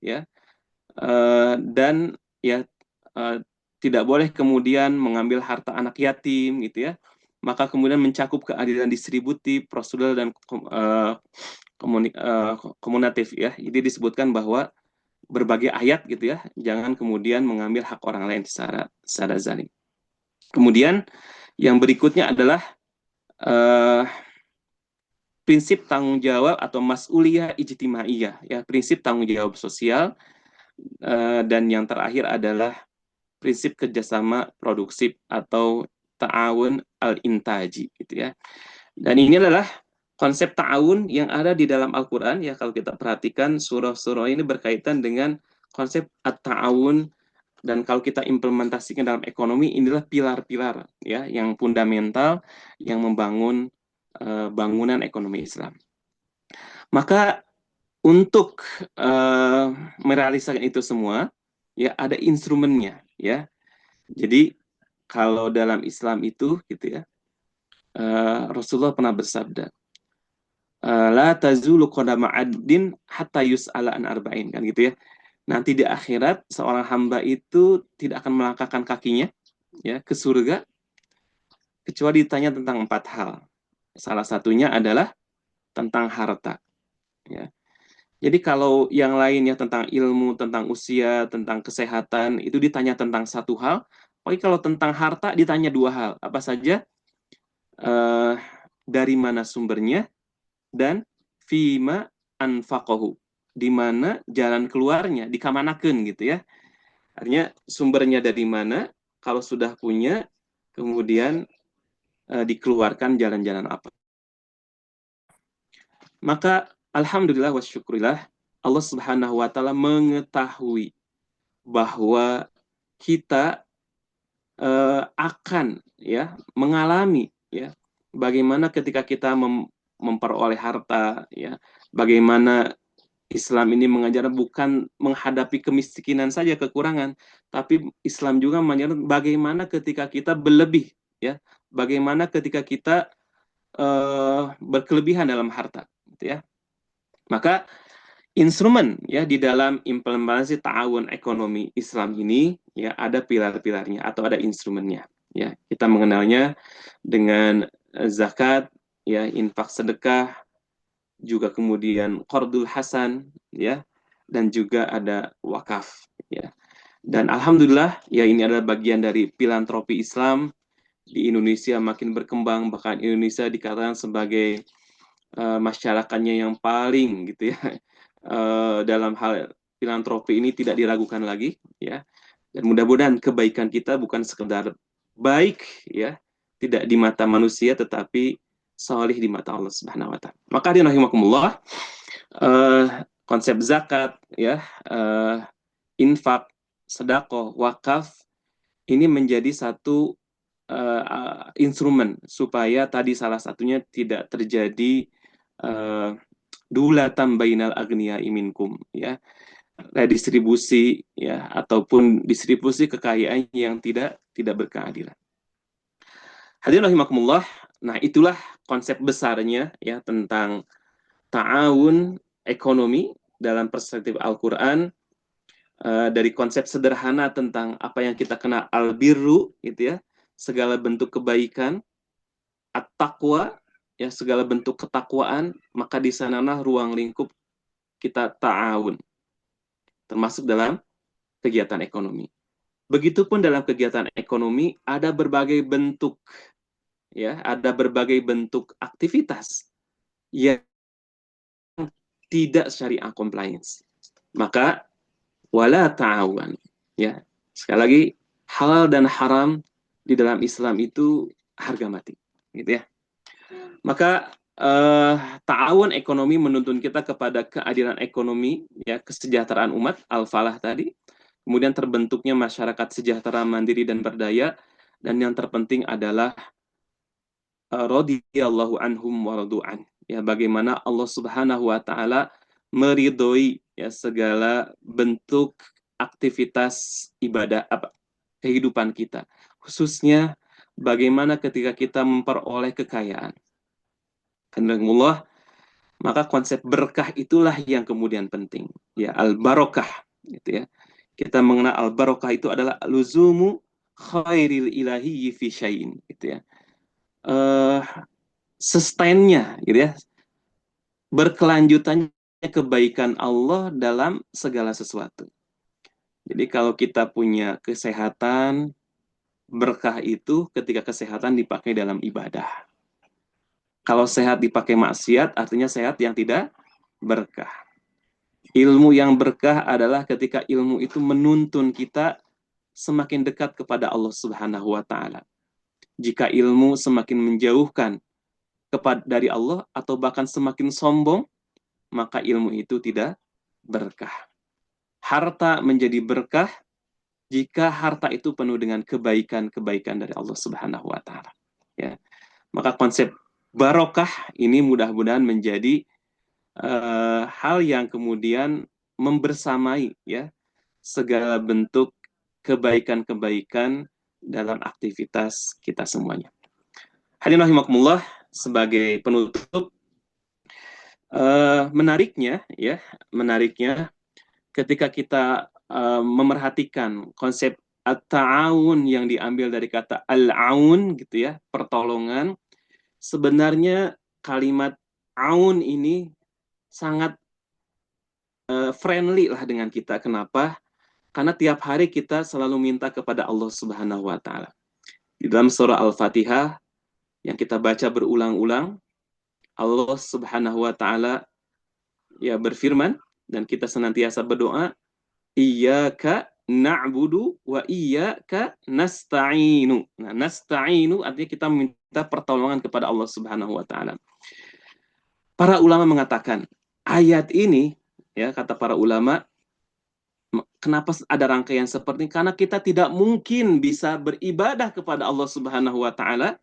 ya. Dan ya tidak boleh kemudian mengambil harta anak yatim gitu ya. Maka kemudian mencakup keadilan distributif, prosedural dan komunitatif ya. Jadi disebutkan bahwa berbagai ayat gitu ya, jangan kemudian mengambil hak orang lain secara zalim. Kemudian yang berikutnya adalah prinsip tanggung jawab atau mas'uliyah ijtimaiyah ya, prinsip tanggung jawab sosial, dan yang terakhir adalah prinsip kerjasama produksif atau ta'awun al-intaji gitu ya. Dan ini adalah konsep ta'awun yang ada di dalam Al-Quran ya. Kalau kita perhatikan surah-surah ini berkaitan dengan konsep at-ta'awun, dan kalau kita implementasikan dalam ekonomi, inilah pilar-pilar ya yang fundamental yang membangun bangunan ekonomi Islam. Maka untuk merealisasikan itu semua ya ada instrumennya ya. Jadi kalau dalam Islam itu gitu ya, Rasulullah pernah bersabda, la tazulu qadama 'abdin hatta yus'ala an arba'in, kan gitu ya. Nanti di akhirat seorang hamba itu tidak akan melangkahkan kakinya ya ke surga kecuali ditanya tentang 4 hal. Salah satunya adalah tentang harta ya. Jadi kalau yang lainnya tentang ilmu, tentang usia, tentang kesehatan, itu ditanya tentang 1 hal. Tapi kalau tentang harta ditanya 2 hal. Apa saja? Dari mana sumbernya, dan fima anfaqahu, di mana jalan keluarnya, dikamanakeun gitu ya. Artinya sumbernya dari mana, kalau sudah punya, kemudian dikeluarkan jalan-jalan apa. Maka alhamdulillah wa syukurillah, Allah Subhanahu wa taala mengetahui bahwa kita akan ya mengalami ya bagaimana ketika kita memperoleh harta ya, bagaimana Islam ini mengajar bukan menghadapi kemiskinan saja, kekurangan, tapi Islam juga mengajar bagaimana ketika kita berlebih, ya, bagaimana ketika kita berkelebihan dalam harta, gitu ya. Maka instrumen ya di dalam implementasi ta'awun ekonomi Islam ini ya ada pilar-pilarnya atau ada instrumennya. Ya, kita mengenalnya dengan zakat, ya, infak sedekah, juga kemudian qardul hasan, ya, dan juga ada wakaf, ya. Dan alhamdulillah ya ini adalah bagian dari filantropi Islam di Indonesia makin berkembang, bahkan Indonesia dikatakan sebagai masyarakatnya yang paling gitu ya dalam hal filantropi ini tidak diragukan lagi, ya. Dan mudah-mudahan kebaikan kita bukan sekedar baik, ya, tidak di mata manusia tetapi salih di mata Allah Subhanahu wa taala. Maka hadirin rahimakumullah, konsep zakat, ya, infak, sedekah, wakaf ini menjadi satu instrumen supaya tadi salah satunya tidak terjadi dulatan bainal agniya'i minkum, ya, redistribusi, ya, ataupun distribusi kekayaan yang tidak berkeadilan. Hadirin rahimakumullah, nah itulah konsep besarnya ya tentang ta'awun ekonomi dalam perspektif Al-Qur'an, dari konsep sederhana tentang apa yang kita kenal al-birru gitu ya, segala bentuk kebaikan, at-taqwa ya segala bentuk ketakwaan, maka di sanalah ruang lingkup kita ta'awun termasuk dalam kegiatan ekonomi. Begitupun dalam kegiatan ekonomi ada berbagai bentuk, ya, ada berbagai bentuk aktivitas yang tidak syariah compliance. Maka wala ta'awan, ya. Sekali lagi, halal dan haram di dalam Islam itu harga mati, gitu ya. Maka ta'awun ekonomi menuntun kita kepada keadilan ekonomi, ya, kesejahteraan umat, al-falah tadi. Kemudian terbentuknya masyarakat sejahtera, mandiri dan berdaya, dan yang terpenting adalah radhiyallahu anhum wa radu'an. Ya, bagaimana Allah Subhanahu wa taala meridhoi ya segala bentuk aktivitas ibadah kehidupan kita. Khususnya bagaimana ketika kita memperoleh kekayaan. Alhamdulillah, maka konsep berkah itulah yang kemudian penting. Ya, al-barokah gitu ya. Kita mengenal al-barokah itu adalah luzumu khairil ilahi fi syai'in gitu ya. Sustainnya gitu ya. Berkelanjutannya kebaikan Allah dalam segala sesuatu. Jadi kalau kita punya kesehatan, berkah itu ketika kesehatan dipakai dalam ibadah. Kalau sehat dipakai maksiat, artinya sehat yang tidak berkah. Ilmu yang berkah adalah ketika ilmu itu menuntun kita semakin dekat kepada Allah Subhanahu wa taala. Jika ilmu semakin menjauhkan dari Allah atau bahkan semakin sombong, maka ilmu itu tidak berkah. Harta menjadi berkah jika harta itu penuh dengan kebaikan-kebaikan dari Allah Subhanahu wa taala. Ya. Maka konsep barokah ini mudah-mudahan menjadi hal yang kemudian membersamai ya segala bentuk kebaikan-kebaikan dalam aktivitas kita semuanya. Hadirin rahimakumullah, sebagai penutup, menariknya ketika kita memerhatikan konsep at-ta'awun yang diambil dari kata al-aun gitu ya, pertolongan. Sebenarnya kalimat aun ini sangat friendly lah dengan kita. Kenapa? Karena tiap hari kita selalu minta kepada Allah Subhanahu wa taala. Di dalam surah Al-Fatihah yang kita baca berulang-ulang, Allah Subhanahu wa taala ya berfirman dan kita senantiasa berdoa, iyyaka na'budu wa iyyaka nasta'inu. Nah, nasta'inu artinya kita minta pertolongan kepada Allah Subhanahu wa taala. Para ulama mengatakan, ayat ini ya kata para ulama, kenapa ada rangkaian seperti ini? Karena kita tidak mungkin bisa beribadah kepada Allah Subhanahu wa taala.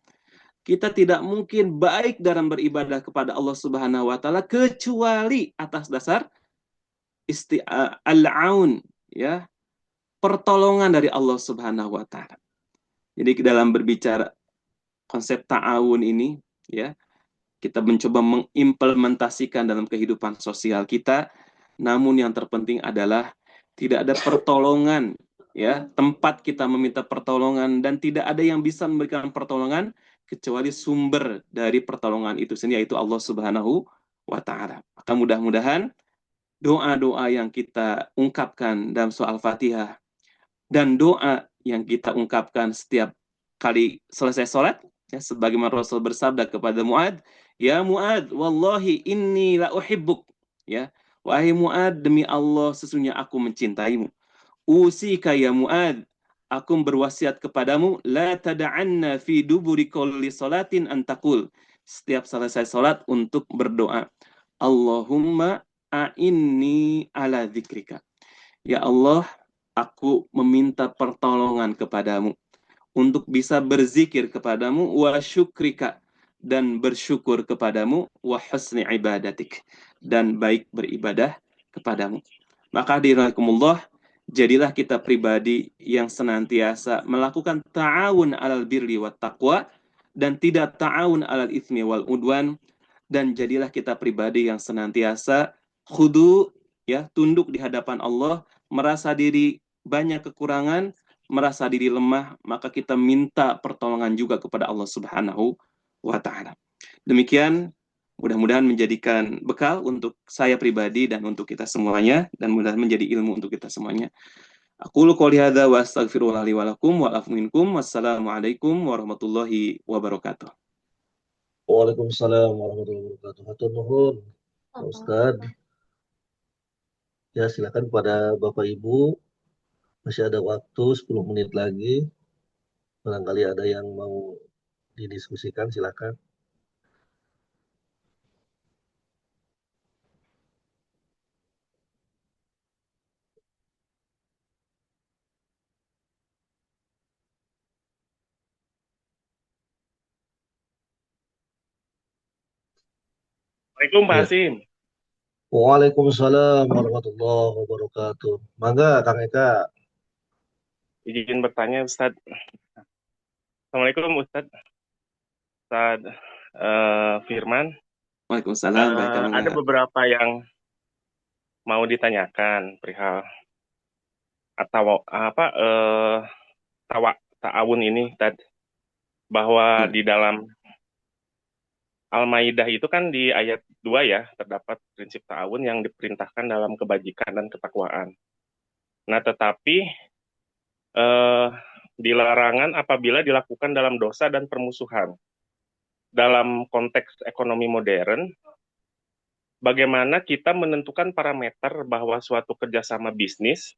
Kita tidak mungkin baik dalam beribadah kepada Allah Subhanahu wa taala kecuali atas dasar al-aun, ya, pertolongan dari Allah Subhanahu wa taala. Jadi dalam berbicara konsep ta'awun ini, ya, kita mencoba mengimplementasikan dalam kehidupan sosial kita, namun yang terpenting adalah tidak ada pertolongan, ya, tempat kita meminta pertolongan dan tidak ada yang bisa memberikan pertolongan kecuali sumber dari pertolongan itu sendiri, yaitu Allah Subhanahu wa taala. Maka mudah-mudahan doa-doa yang kita ungkapkan dalam surah Al-Fatihah dan doa yang kita ungkapkan setiap kali selesai sholat, ya, sebagaimana Rasul bersabda kepada Mu'ad, ya Mu'ad, wallahi inni la uhibbuk, ya, wahai Mu'ad, demi Allah sesungguhnya aku mencintaimu. Usika ya Mu'ad, aku berwasiat kepadamu, la tada'anna fi duburi kulli salatin antakul, setiap selesai sholat untuk berdoa, Allahumma a'inni ala dzikrika, ya Allah, aku meminta pertolongan kepadamu untuk bisa berzikir kepadamu, wa syukrika, dan bersyukur kepadamu, wa husni ibadatik, dan baik beribadah kepadamu. Maka dirahmatullah, jadilah kita pribadi yang senantiasa melakukan ta'awun alal birri wat taqwa dan tidak ta'awun alal itsmi wal udwan, dan jadilah kita pribadi yang senantiasa khudu, ya, tunduk di hadapan Allah, merasa diri banyak kekurangan, merasa diri lemah, maka kita minta pertolongan juga kepada Allah Subhanahu wa taala. Demikian, mudah-mudahan menjadikan bekal untuk saya pribadi dan untuk kita semuanya, dan mudah-mudahan menjadi ilmu untuk kita semuanya. Aqulu qouli hadza wa astaghfirullah li wa lakum wa afu minkum. Wassalamualaikum warahmatullahi wabarakatuh. Waalaikumsalam warahmatullahi wabarakatuh. Hatur nuhun, Pak Ustadz. Ya, silakan kepada Bapak Ibu, masih ada waktu 10 menit lagi. Barangkali ada yang mau didiskusikan, silakan. Assalamualaikum Pak Ya. Hasim. Waalaikumsalam warahmatullahi wabarakatuh. Mangga, Kang Eka. Izin bertanya Ustadz. Assalamualaikum Ustadz. Ustadz Firman. Waalaikumsalam. Ada beberapa yang mau ditanyakan perihal atau ta'awun ini, Ustadz. Bahwa di dalam Al-Maidah itu kan di ayat 2 ya, terdapat prinsip ta'awun yang diperintahkan dalam kebajikan dan ketakwaan. Nah, tetapi dilarangan apabila dilakukan dalam dosa dan permusuhan. Dalam konteks ekonomi modern, bagaimana kita menentukan parameter bahwa suatu kerjasama bisnis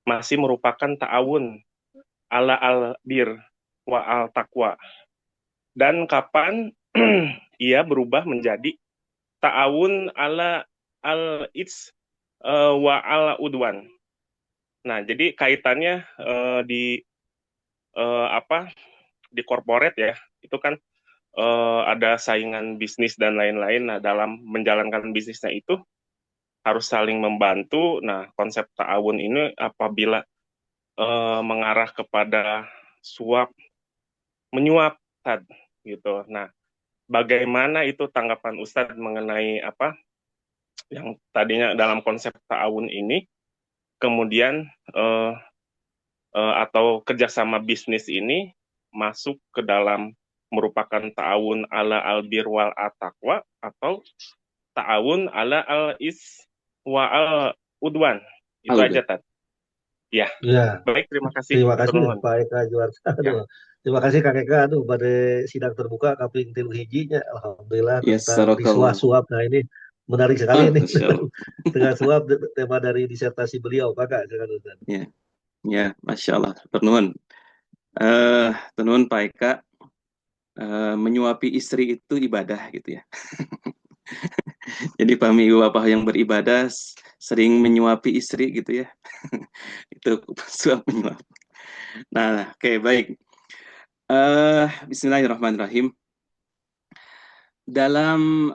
masih merupakan ta'awun ala al-bir wa al-taqwa, dan kapan ia berubah menjadi ta'awun ala al-its wa al-udwan. Nah, jadi kaitannya di corporate ya, itu kan ada saingan bisnis dan lain-lain. Nah, dalam menjalankan bisnisnya itu harus saling membantu. Nah, konsep ta'awun ini apabila mengarah kepada menyuap, gitu. Nah, bagaimana itu tanggapan Ustadz mengenai yang tadinya dalam konsep ta'awun ini, kemudian atau kerjasama bisnis ini masuk ke dalam merupakan ta'awun ala al-bir wal ataqwa atau ta'awun ala al-is wa al-udwan. Itu aja, Tad. Ya. Baik, terima kasih. Terima kasih Pak Eka Juwarsa. Ya. Terima kasih Kang Eka pada sidang terbuka kaping 3 hijinya. Alhamdulillah tentang risuah-suap. Nah, ini menarik sekali ini. Dengan suap tema dari disertasi beliau, Pak. Ya, Masya Allah. Tenun Pak Eka, menyuapi istri itu ibadah gitu ya. Jadi kami ibu bapak yang beribadah sering menyuapi istri gitu ya. Itu suap menyuap. Nah, oke, baik. Bismillahirrahmanirrahim. Dalam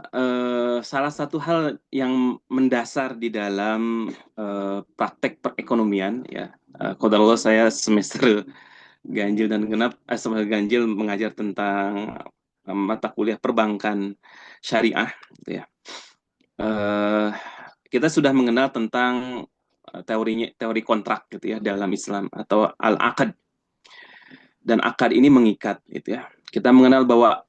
salah satu hal yang mendasar di dalam praktek perekonomian ya. Qadarullah saya semester ganjil dan genap, semester ganjil mengajar tentang mata kuliah perbankan syariah gitu ya. Kita sudah mengenal tentang teori kontrak gitu ya dalam Islam atau al-aqd, dan akad ini mengikat gitu ya. Kita mengenal bahwa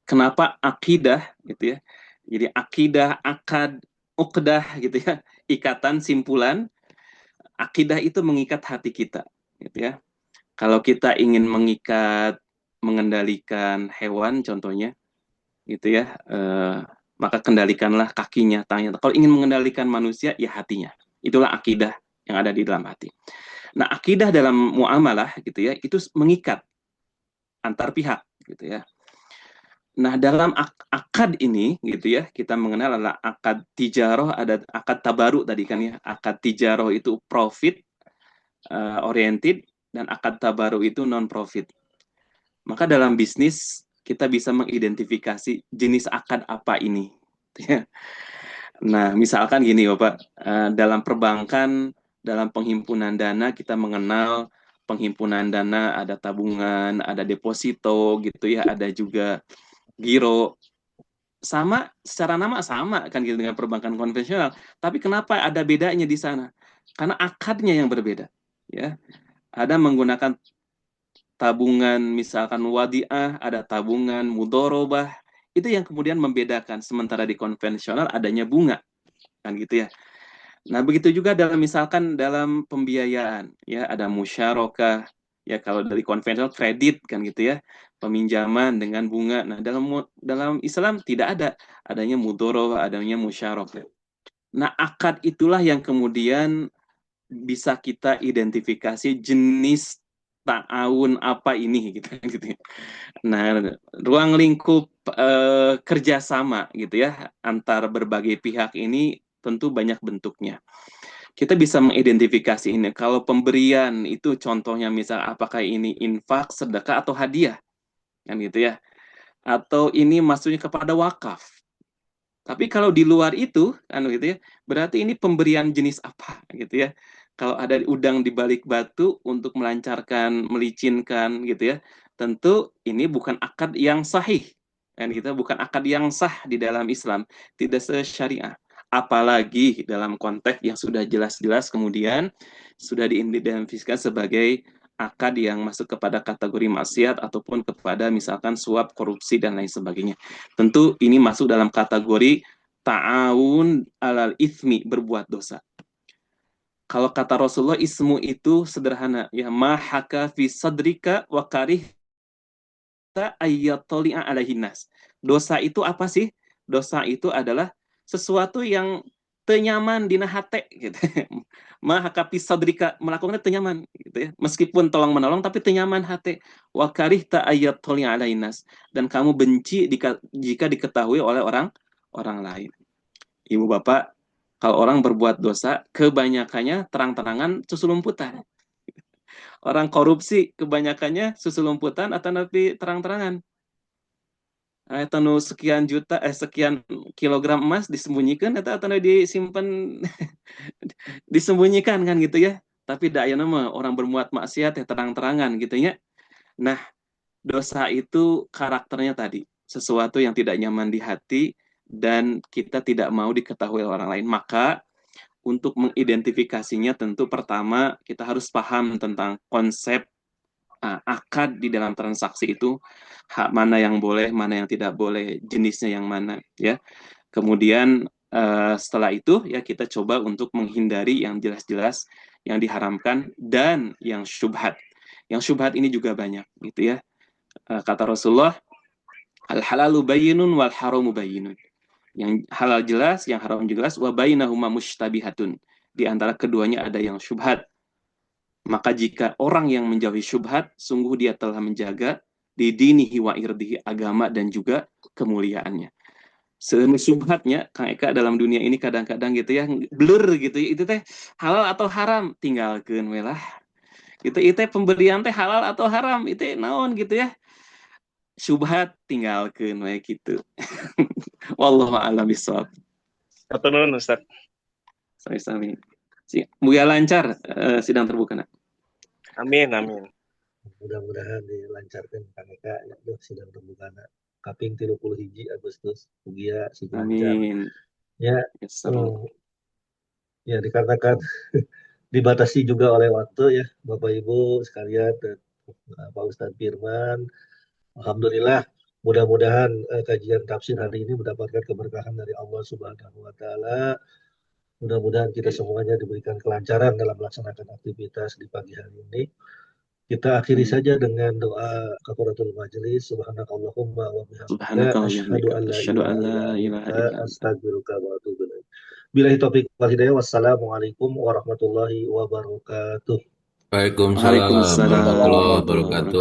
kenapa akidah gitu ya. Jadi akidah, akad, uqdah gitu ya, ikatan, simpulan. Akidah itu mengikat hati kita gitu ya. Kalau kita ingin mengikat, mengendalikan hewan contohnya gitu ya, maka kendalikanlah kakinya, tangannya. Kalau ingin mengendalikan manusia, ya hatinya. Itulah akidah yang ada di dalam hati. Nah, akidah dalam muamalah gitu ya, itu mengikat antar pihak gitu ya. Nah, dalam akad ini gitu ya, kita mengenal adalah akad tijaroh, ada akad tabaru tadi kan ya. Akad tijaroh itu profit oriented, dan akad tabaru itu non profit. Maka dalam bisnis kita bisa mengidentifikasi jenis akad apa ini. Nah, misalkan gini Bapak, dalam perbankan, dalam penghimpunan dana kita mengenal penghimpunan dana, ada tabungan, ada deposito gitu ya, ada juga giro. Sama, secara nama sama kan gitu dengan perbankan konvensional. Tapi kenapa ada bedanya di sana? Karena akadnya yang berbeda. Ya, ada menggunakan tabungan misalkan wadiah, ada tabungan mudorobah. Itu yang kemudian membedakan. Sementara di konvensional adanya bunga, kan gitu ya. Nah, begitu juga dalam misalkan dalam pembiayaan, ya ada musyarakah, ya kalau dari konvensional kredit kan gitu ya, peminjaman dengan bunga. Nah, dalam Islam tidak ada, adanya mudoroh, adanya musyarakah. Nah, akad itulah yang kemudian bisa kita identifikasi jenis ta'awun apa ini gitu gitu. Nah, ruang lingkup kerjasama gitu ya antar berbagai pihak ini tentu banyak bentuknya. Kita bisa mengidentifikasi ini. Kalau pemberian itu contohnya misal apakah ini infak, sedekah atau hadiah, kan gitu ya. Atau ini maksudnya kepada wakaf. Tapi kalau di luar itu, kan gitu ya, berarti ini pemberian jenis apa gitu ya. Kalau ada udang di balik batu untuk melancarkan, melicinkan gitu ya, tentu ini bukan akad yang sahih. Kan gitu, bukan akad yang sah di dalam Islam, tidak sesyariah. Apalagi dalam konteks yang sudah jelas-jelas kemudian sudah diidentifikasikan sebagai akad yang masuk kepada kategori maksiat ataupun kepada misalkan suap, korupsi dan lain sebagainya. Tentu ini masuk dalam kategori ta'awun alal ithmi, berbuat dosa. Kalau kata Rasulullah, ismu itu sederhana, ya mahaka fi sadrika wa karihta ayyatoli'a alaihin nas. Dosa itu apa sih? Dosa itu adalah sesuatu yang tenyaman dina hate gitu. Mahaka fi sadrika, melakukannya tenyaman gitu ya. Meskipun tolong menolong tapi tenyaman hate. Wa karihta ayyatoli'a alaihin nas, dan kamu benci jika diketahui oleh orang lain. Ibu bapak, kalau orang berbuat dosa, kebanyakannya terang-terangan susulumputan. Orang korupsi, kebanyakannya susulumputan atau nanti terang-terangan. Atau sekian juta, sekian kilogram emas disembunyikan atau disimpan, disembunyikan kan gitu ya. Tapi daya nama orang berbuat maksiat ya terang-terangan gitu ya. Nah, dosa itu karakternya tadi, sesuatu yang tidak nyaman di hati dan kita tidak mau diketahui orang lain. Maka untuk mengidentifikasinya tentu pertama kita harus paham tentang konsep akad di dalam transaksi itu, hak mana yang boleh, mana yang tidak boleh, jenisnya yang mana ya. Kemudian setelah itu ya kita coba untuk menghindari yang jelas-jelas yang diharamkan dan yang syubhat. Yang syubhat ini juga banyak gitu ya. Kata Rasulullah, al-halalu bayyinun wal haramu bayyinun. Yang halal jelas, yang haram jelas, wa bainahuma mushtabihatun. Di antara keduanya ada yang syubhat. Maka jika orang yang menjauhi syubhat, sungguh dia telah menjaga di dinihi wa irdihi, agama dan juga kemuliaannya. Syubhatnya, Kang Eka, dalam dunia ini kadang-kadang gitu ya, blur gitu ya, itu teh halal atau haram, tinggalkeun we lah. Itu pemberian teh halal atau haram, itu naon gitu ya. syubhat tinggalkeun we kitu. Wallahu a'lam bishawab. Hatur nuhun Ustaz. Sami-sami. Mugia lancar sidang terbuka. Amin, amin. Mudah-mudahan dilancarkan Kang Eka ya tuh sidang terbuka kaping 31 Agustus ugia si lancar. Amin. Ya, Yes, ya dikarenakan dibatasi juga oleh waktu ya Bapak Ibu sekalian dan Pak Ustadz Firman. Alhamdulillah, mudah-mudahan kajian tafsir hari ini mendapatkan keberkahan dari Allah Subhanahu wa taala. Mudah-mudahan kita semuanya diberikan kelancaran dalam melaksanakan aktivitas di pagi hari ini. Kita akhiri saja dengan doa kafaratul majelis. Subhanakallahumma wa bihamdika asyhadu an la ilaha illa anta astaghfiruka wa atubu ilaik. Billahi taufiq wal hidayah. Wassalamualaikum warahmatullahi wabarakatuh. Waalaikumsalam warahmatullahi wabarakatuh.